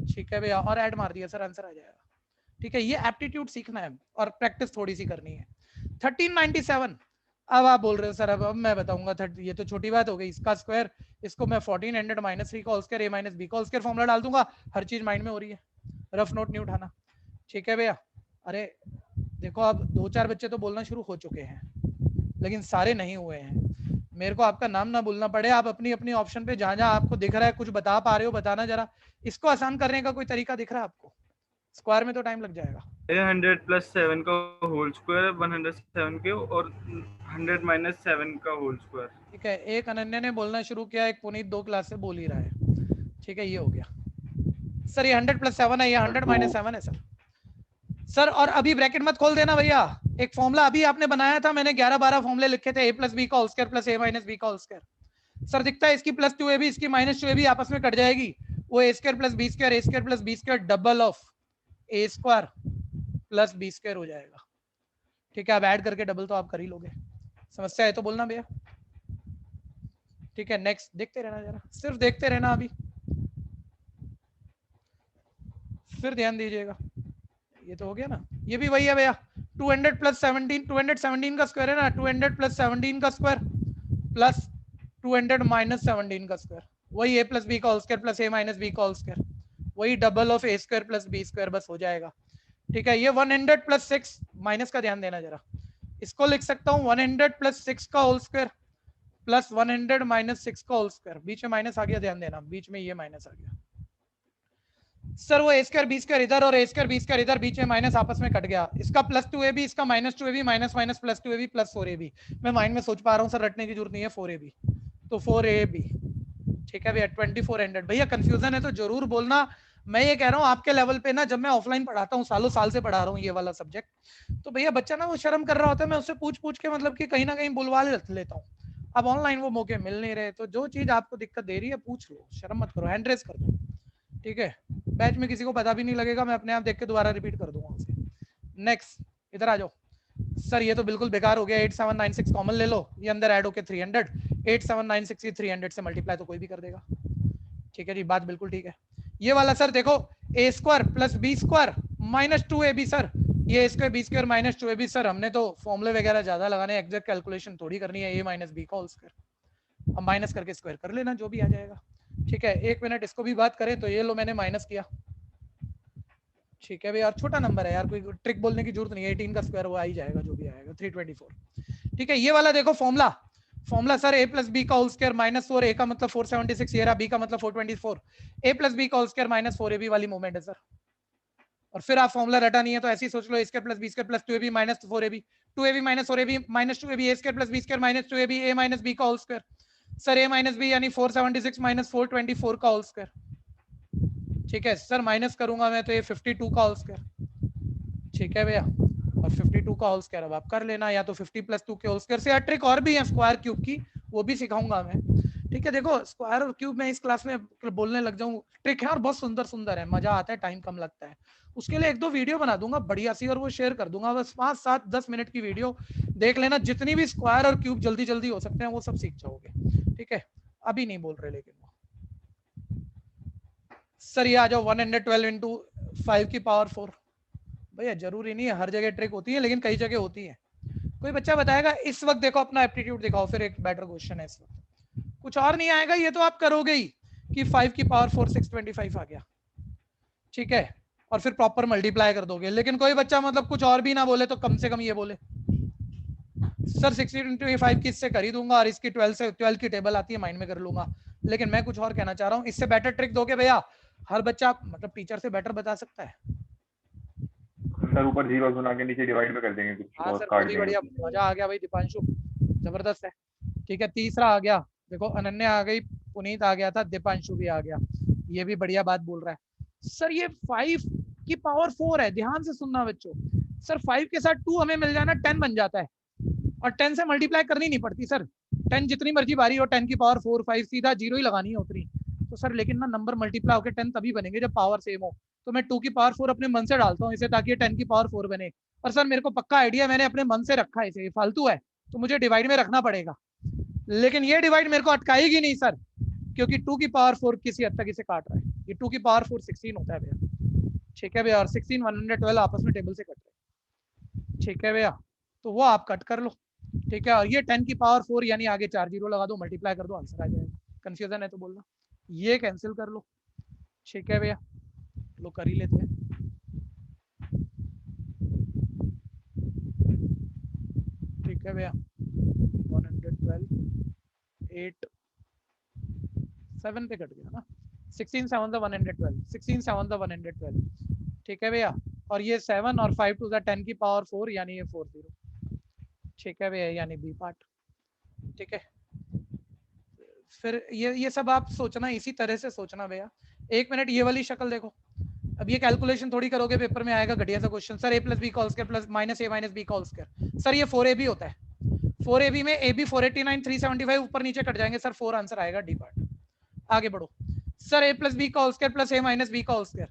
ठीक है भैया, और ऐड मार दिया सर, आंसर आ जाएगा। ठीक है, ये एप्टीट्यूड सीखना है और प्रैक्टिस थोड़ी सी करनी है। 1397, अब आप बोल रहे हो सर अब मैं बताऊंगा, ये तो छोटी बात हो गई, इसका स्क्वायर, इसको मैं 1400 माइनस 3 का whole square a minus B का होल स्क्वायर फॉर्मूला डाल दूंगा, हर चीज माइंड में हो रही है, रफ नोट नहीं उठाना। ठीक है भैया, अरे देखो अब 2-4 बच्चे तो बोलना शुरू हो चुके हैं, लेकिन सारे नहीं हुए हैं। मेरे को आपका नाम ना बोलना पड़े, आप अपनी अपनी ऑप्शन पे जहां जहां आपको दिख रहा है कुछ बता पा रहे हो बताना जरा। इसको आसान करने का कोई तरीका दिख रहा है आपको? स्क्वायर में तो टाइम लग जाएगा। 100 प्लस 7 का होल स्क्वायर 107 के और 100 माइनस 7 का होल स्क्वायर। ठीक है, एक अनन्या ने बोलना शुरू किया, एक पुनीत 2 क्लास से बोल ही रहा है। ठीक है, ये हो गया सर, ये 100 प्लस 7 है, ये 100 माइनस 7 है सर। और अभी ब्रैकेट मत खोल देना भैया, एक फॉर्मूला अभी आपने बनाया था, मैंने 11-12 फॉर्मूले लिखे थे, a प्लस बी का whole square plus a minus B का होल स्क्वायर। सर दिखता है इसकी प्लस 2ab इसकी माइनस 2ab आपस में कट जाएगी, वो a square plus b square, a square plus b square double of a square plus b square हो जाएगा। ठीक है, अब ऐड करके डबल तो आप कर ही लोगे, समस्या है तो बोलना भैया। ठीक है, नेक्स्ट देखते रहना जरा, सिर्फ देखते रहना, अभी फिर ध्यान दीजिएगा। ये तो हो गया ना, ये भी वही है भैया, 200 प्लस 17, 217 का स्क्वायर है ना, 200 प्लस 17 का स्क्वायर प्लस 200 माइनस 17 का स्क्वायर, वही a प्लस बी का whole square plus a minus B का होल स्क्वायर, वही double of a square plus b square, बस हो जाएगा। ठीक है, ये 100 प्लस 6 माइनस का ध्यान देना जरा, इसको लिख सकता हूँ 100 प्लस 6 का होल स्क्वायर प्लस 100 माइनस 6 का होल स्क्वायर, बीच में माइनस आ गया, ध्यान देना बीच में ये माइनस आ गया सर, वो a स्क्वायर बी स्क्वायर इधर और a स्क्वायर बी स्क्वायर इधर, बीच में माइनस आपस में कट गया, इसका प्लस 2ab इसका minus 2ab minus minus plus 2ab plus 4ab, मैं माइंड में सोच पा रहा हूँ सर, रटने की जरूरत नहीं है, 4ab तो 4ab। ठीक है भैया, 2400। भैया कंफ्यूजन है तो जरूर बोलना, मैं ये कह रहा हूँ आपके लेवल पे ना, जब मैं ऑफलाइन पढ़ाता हूँ, सालों साल से पढ़ा रहा हूँ ये वाला सब्जेक्ट, तो भैया बच्चा ना वो शर्म कर रहा होता है, मैं उससे पूछ के मतलब कि कहीं ना कहीं बुलवा लेता हूँ। अब ऑनलाइन वो मौके मिल नहीं रहे, तो जो चीज आपको दिक्कत दे रही है पूछ लो, शर्म मत करो, हैंड रेस कर दो। ठीक है, बैच में किसी को पता भी नहीं लगेगा, मैं अपने आप देख के दोबारा रिपीट कर दूंगा उसे। नेक्स्ट, इधर आ जाओ सर, ये तो बिल्कुल बेकार हो गया, 8796 कॉमन ले लो, ये अंदर ऐड होके 300, 8796 की 300 से मल्टीप्लाई तो कोई भी कर देगा। ठीक है जी, बात बिल्कुल ठीक है। ये वाला सर देखो, a square plus b square minus 2ab sir, ये a square b square minus 2ab sir, हमने तो फॉर्मूले वगैरह ज्यादा लगाने, एग्जैक्ट कैलकुलेशन थोड़ी करनी है, a माइनस b का होल स्क्वायर, अब माइनस करके स्क्वायर कर लेना जो भी आ जाएगा। ठीक है, 1 मिनट इसको भी बात करें तो ये लो मैंने माइनस किया। ठीक है भैया, छोटा नंबर है यार, कोई ट्रिक बोलने की जरूरत नहीं है, 18 का स्क्वायर वो आ ही जाएगा जो भी आएगा, 324। ठीक है, ये वाला देखो formula sir, a plus B का होल स्क्वायर माइनस 4, a का मतलब 476, ये रहा b का मतलब 424, a प्लस बी का होल स्क्वायर माइनस 4ab वाली मूवमेंट है सर। और फिर आप फॉर्मूला रटा नहीं है तो ऐसे ही सोच लो, a square plus b square plus 2ab minus 4ab, 2ab minus 4ab minus 2ab, a square plus b square minus 2ab, a minus b का whole square sir, a minus b यानी 476 माइनस 424 का whole square. ठीक है sir, minus करूंगा मैं तो ये 52 का होल स्क्वायर। ठीक है भैया, और 52 का होल स्क्वायर अब आप कर लेना, या तो 50 प्लस 2 के होल स्क्वायर से, या ट्रिक और भी है स्क्वायर क्यूब की, वो भी सिखाऊंगा मैं। ठीक है, देखो स्क्वायर और क्यूब में इस क्लास में बोलने लग जाऊं ट्रिक है और बहुत सुंदर सुंदर है, मजा आता है, टाइम कम लगता है। उसके लिए 1-2 वीडियो बना दूंगा बढ़िया सी और वो शेयर कर दूंगा, बस 5-7-10 मिनट की वीडियो देख लेना, जितनी भी स्क्वायर और क्यूब जल्दी जल्दी हो सकते हैं वो सब सीख जाओगे। ठीक है, अभी नहीं बोल रहे लेकिन सर ये आ जाओ 112 इंटू 5 की पावर 4। भैया जरूरी नहीं है हर जगह ट्रिक होती है, लेकिन कई जगह होती है। कोई बच्चा बताएगा इस वक्त, देखो अपना एप्टीट्यूड दिखाओ, फिर एक बेटर क्वेश्चन है इस वक्त। कुछ और नहीं आएगा, ये तो आप करोगे ही कि 5 की पावर 4 625 आ गया, ठीक है, और फिर प्रॉपर मल्टीप्लाई कर दोगे। लेकिन कोई बच्चा मतलब कुछ और भी ना बोले तो कम से कम ये बोले सर 16 की इससे कर ही दूंगा और इसकी 12 की टेबल आती है माइंड में कर लूंगा। लेकिन मैं कुछ और कहना चाह रहा हूँ, इससे बेटर ट्रिक दोगे भैया, हर बच्चा मतलब टीचर से बेटर बता सकता है। सर ऊपर जीरो बना के नीचे डिवाइड में कर देंगे कुछ हाँ और सर काट बहुत ही देंगे। बढ़िया, मजा आ गया भाई दीपांशु, जबरदस्त है। ठीक है, तीसरा आ गया, देखो अनन्या आ गई, पुनीत आ गया था, दीपांशु भी आ गया, ये भी बढ़िया बात बोल रहा है। सर ये 5 की पावर 4 है, ध्यान से सुनना बच्चों। सर 5 के साथ 2 हमें मिल जाना 10 बन जाता है, और 10 से मल्टीप्लाई करनी नहीं पड़ती सर, 10 जितनी मर्जी बारी हो, 10 की पावर 4 5 सीधा जीरो ही लगानी है उतनी। तो सर लेकिन ना नंबर मल्टीप्लाई होकर 10 तभी बनेंगे जब पावर सेम हो। तो मैं 2 की पावर 4 अपने मन से डालता हूँ इसे, ताकि 10 की पावर 4 बने। और सर मेरे को पक्का आइडिया, मैंने अपने मन से रखा है इसे, ये फालतू है तो मुझे डिवाइड में रखना पड़ेगा, लेकिन ये डिवाइड मेरे को अटकाएगी नहीं सर, क्योंकि 2 की पावर 4 किसी हद तक इसे काट रहा है। ये 2 की पावर 4 16 होता है भैया, ठीक है भैया, और 16 112 आपस में टेबल से कट रहे, ठीक है भैया, तो वो आप कट कर लो, ठीक है। और ये 10 की पावर 4 यानी आगे 4 जीरो लगा दो, मल्टीप्लाई कर दो, आंसर आ जाएगा। कंफ्यूजन है तो बोलना, ये कैंसिल कर लो, ठीक है भैया, लो कर ही लेते हैं। ठीक है भैया, 112 8 7 पे कट गया ना, 16 7 112, 16 7 112, ठीक है भैया। और ये 7 और 5 टू द 10 की पावर 4 यानी ये 40, ठीक है भैया, यानी बी पार्ट, ठीक है। फिर ये सब आप सोचना, इसी तरह से सोचना भैया। 1 मिनट, ये वाली शक्ल देखो, अब ये कैलकुलेशन थोड़ी करोगे, पेपर में आएगा घटिया सा question, sir a plus B whole square plus minus A minus B whole square. Sir ये 4ab होता है, 4ab में ab 489 375 ऊपर नीचे कट जाएंगे सर, 4 आंसर आएगा डी पार्ट। आगे बढ़ो, sir a plus B whole square plus A minus B whole square,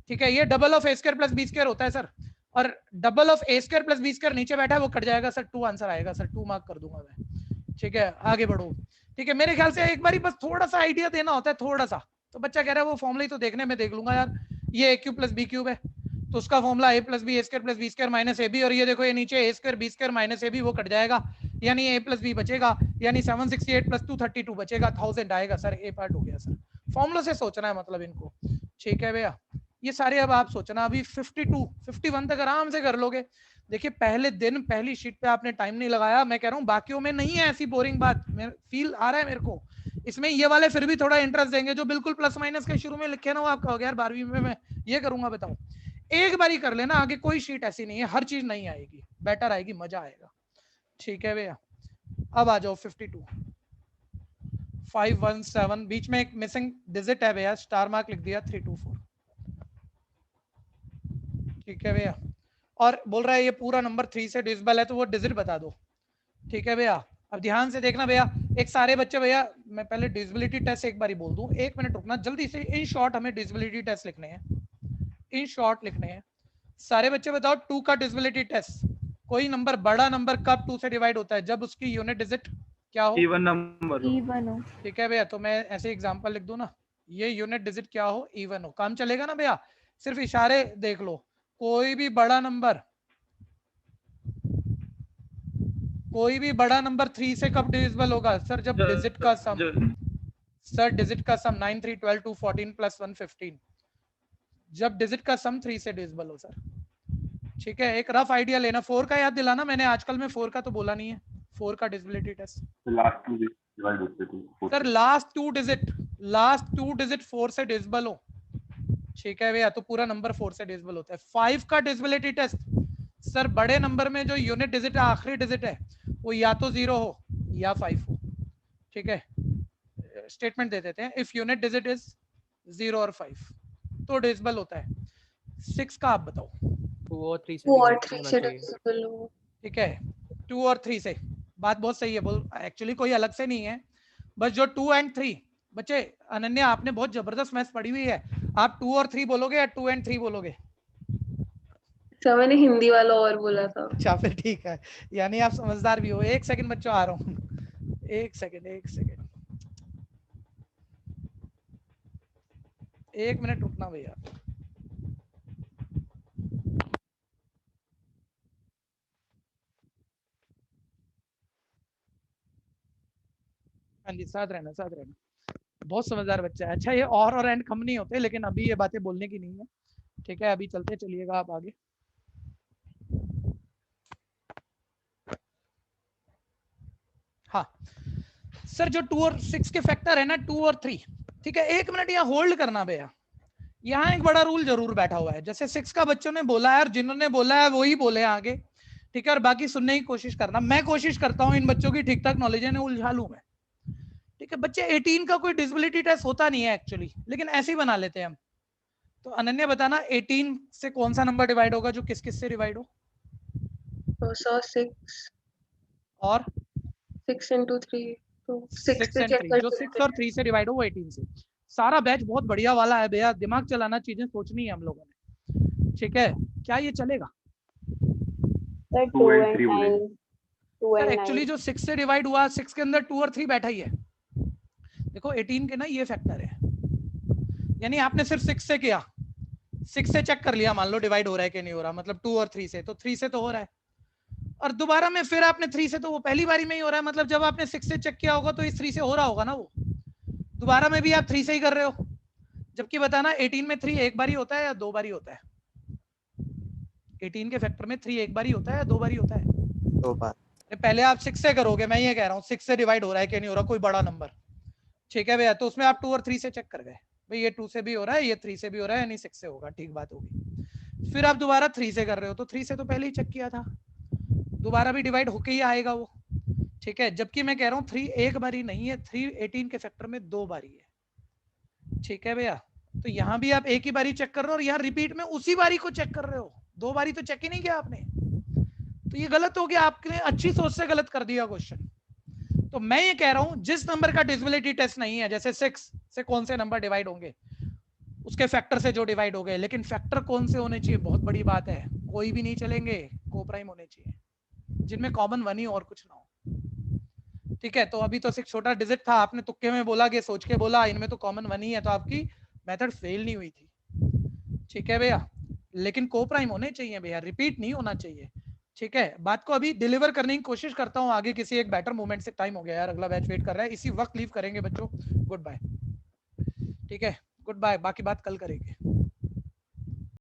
ठीक है, ये double of A square plus B square होता है सर, और double of A square plus B square नीचे बैठा है वो कट जाएगा सर, 2 आंसर आएगा सर, 2 मार्क कर दूंगा मैं, ठीक है। आगे बढ़ो, ठीक है, मेरे ख्याल से एक बार बस थोड़ा सा आइडिया देना होता है, थोड़ा सा। तो बच्चा कह रहा है वो फॉर्मूला ही तो देखने में देख लूंगा यार, ये a cube plus B cube है तो उसका formula a plus B a square plus B square minus A b, और ये देखो ये नीचे a square b square minus A b, वो कट जाएगा, यानी ए प्लस बी बचेगा, यानी 768 प्लस 232 बचेगा, 1000 आएगा सर, ए पार्ट हो गया सर। फॉर्मूला से सोचना है मतलब इनको, ठीक है भैया। ये सारे अब आप सोचना, अभी 52 51 तक आराम से कर लोगे। देखिए पहले दिन पहली शीट पे आपने टाइम नहीं लगाया, मैं कह रहा हूँ बाकियों में नहीं है ऐसी बोरिंग बात, फील आ रहा है मेरे को। इसमें ये वाले फिर भी थोड़ा इंटरेस्ट देंगे, जो बिल्कुल प्लस माइनस के शुरू में लिखे ना वो आप कहोगे यार 12वीं में मैं ये करूंगा, बताऊं। एक बार ही कर लेना, आगे कोई शीट ऐसी नहीं है, हर चीज नहीं आएगी, बेटर आएगी, मजा आएगा, ठीक है भैया। अब आ जाओ 52 517, बीच में एक मिसिंग डिजिट है भैया, स्टार मार्क लिख दिया 324, ठीक है भैया। और बोल रहा है ये पूरा नंबर 3 से डिविजिबल है तो वो डिजिट बता दो, ठीक है भैया। अब ध्यान से देखना भैया, एक सारे बच्चे, भैया मैं पहले डिविजिबिलिटी टेस्ट एक बार ही बोल दूं, 1 मिनट रुकना जल्दी से, इन शॉर्ट हमें डिविजिबिलिटी टेस्ट लिखने हैं, इन शॉर्ट लिखने हैं। सारे बच्चे बताओ 2 का डिविजिबिलिटी टेस्ट, कोई नंबर बड़ा नंबर कब 2 से डिवाइड होता है, जब उसकी यूनिट डिजिट क्या हो, इवन नंबर, इवन हो। ठीक है भैया। तो मैं ऐसे एग्जांपल लिख दूं ना, ये यूनिट डिजिट क्या हो, इवन हो, काम चलेगा ना भैया। सिर्फ इशारे देख लो, कोई भी बड़ा नंबर, कोई भी बड़ा नंबर 3 से कब डिविजिबल होगा सर, जब डिजिट का सम, सर डिजिट का सम 9 3 12 2 14 प्लस 1 15, जब डिजिट का सम 3 से डिविजिबल हो सर, ठीक है। एक रफ आइडिया लेना, 4 का याद दिलाना, मैंने आजकल में 4 का तो बोला नहीं है, 4 का डिविजिबिलिटी टेस्ट लास्ट 2 डिवाइड होते थे सर, लास्ट टू डिजिट 4 से डिविजिबल हो, ठीक है भैया, तो पूरा नंबर 4 से डिविजिबल होता है। 5 का डिविजिबिलिटी टेस्ट सर, बड़े नंबर में जो यूनिट डिजिट है, आखिरी डिजिट है, वो या तो 0 हो या 5 हो, ठीक है। स्टेटमेंट दे देते हैं, इफ यूनिट डिजिट इज 0 और 5 तो डिविजिबल होता है। 6 का आप बताओ, 2 और 3 से 2 और divide 3 होना से चाहिए। divisible हो। ठीक है, 2 और 3 से, बात बहुत सही है, बोल एक्चुअली कोई अलग से नहीं है, बस जो 2 एंड 3 बच्चे, अनन्या आपने बहुत जबरदस्त मैथ्स पढ़ी हुई है, आप 2 और 3 बोलोगे या 2 एंड 3 बोलोगे? सर मैंने हिंदी वाला और बोला था। अच्छा फिर ठीक है, यानी आप समझदार भी हो। एक सेकंड बच्चों, आ रहा हूँ, एक सेकंड, एक मिनट रुकना भैया। हाँ जी, साथ रहना, साथ रहना। बहुत समझदार बच्चा है। अच्छा, ये और एंड कम नहीं होते, लेकिन अभी ये बातें बोलने की नहीं है, ठीक है? अभी चलते चलिएगा आप आगे। हाँ सर, जो 2 और 6 के फैक्टर है ना, 2 और 3, ठीक है? एक मिनट यहाँ होल्ड करना भैया। यहाँ एक बड़ा रूल जरूर बैठा हुआ है, जैसे 6 का बच्चों ने बोला है और जिन्होंने बोला है वही बोले आगे, ठीक है? और बाकी सुनने की कोशिश करना। मैं कोशिश करता हूँ इन बच्चों की ठीक ठाक नॉलेज है उलझा लूं मैं, ठीक है? बच्चे 18 का कोई डिसेबिलिटी टेस्ट होता नहीं है एक्चुअली, लेकिन ऐसे ही बना लेते हैं हम। तो अनन्या बताना 18 से कौन सा नंबर डिवाइड होगा जो किस किस से डिवाइड हो? तो सर 6 और 6 into 3, तो 6 6 से एंड चेक 3, कर जो सकते 6 और 3 से डिवाइड हो वो 18 से। सारा बैच बहुत बढ़िया वाला है भैया, दिमाग चलाना, चीजें सोचनी है हम लोगों ने, ठीक है? क्या ये चलेगा? सर 2 2 and and 3 बोले। 9, 2 सर and एक्चुअली 9, जो 6 से डिवाइड हुआ, 6 के अंदर 2 और 3 बैठा ही है। देखो 18 के ना ये फैक्टर है, यानी आपने सिर्फ 6 से किया, 6 से चेक कर लिया, मान लो डिवाइड हो रहा है कि नहीं हो रहा, मतलब 2 और 3 से, तो 3 से तो हो रहा है। और दोबारा में फिर आपने 3 से, तो वो पहली बारी में ही हो रहा है, मतलब जब आपने 6 से चेक किया होगा तो इस 3 से हो रहा होगा ना वो। दोबारा में भी आप 3 से ही कर रहे हो, जबकि बताना 18 में 3 एक बार ही होता है या 2 बार ही होता है? 18 के फैक्टर में 3 एक बार ही होता है या 2 बार ही होता है? 2 बार। पहले आप 6 से करोगे, मैं ये कह रहा हूँ 6 से डिवाइड हो रहा है कि नहीं हो रहा कोई बड़ा नंबर, ठीक है भैया? तो उसमें आप 2 और 3 से चेक कर गए, भाई ये 2 से भी हो रहा है, ये 3 से भी हो रहा है, यानी 6 से होगा, ठीक बात होगी। फिर आप दोबारा 3 से कर रहे हो, तो 3 से तो पहले ही चेक किया था, दोबारा भी डिवाइड होके ही आएगा वो, ठीक है? जबकि मैं कह रहा हूँ 3 एक बारी नहीं है, 3 18 के फैक्टर में 2 बारी है, ठीक है भैया? तो यहाँ भी आप एक ही बारी चेक कर रहे हो और यहाँ रिपीट में उसी बारी को चेक कर रहे हो, 2 बारी तो चेक ही नहीं किया आपने, तो ये गलत हो गया, आपने अच्छी सोच से गलत कर दिया क्वेश्चन। तो मैं ये कह रहा हूं जिस नंबर का डिसेबिलिटी टेस्ट नहीं है, जैसे 6 से कौन से नंबर डिवाइड होंगे, उसके फैक्टर से जो डिवाइड हो गए, लेकिन फैक्टर कौन से होने चाहिए? बहुत बड़ी बात है, कोई भी नहीं चलेंगे, कोप्राइम होने चाहिए जिनमें कॉमन 1 ही और कुछ ना हो, ठीक है? तो अभी तो 6 छोटा डिजिट था, आपने तुक्के में बोला कि सोच के बोला, इनमें तो कॉमन 1 ही है, तो आपकी मेथड फेल नहीं हुई थी, ठीक है भैया? लेकिन कोप्राइम होने चाहिए भैया, रिपीट नहीं होना चाहिए, ठीक है? बात को अभी डिलीवर करने की कोशिश करता हूँ आगे किसी एक बेटर मोमेंट से। टाइम हो गया यार, अगला बैच वेट कर रहा है, इसी वक्त लीव करेंगे बच्चों, गुड बाय, ठीक है? गुड बाय, बाकी बात कल करेंगे।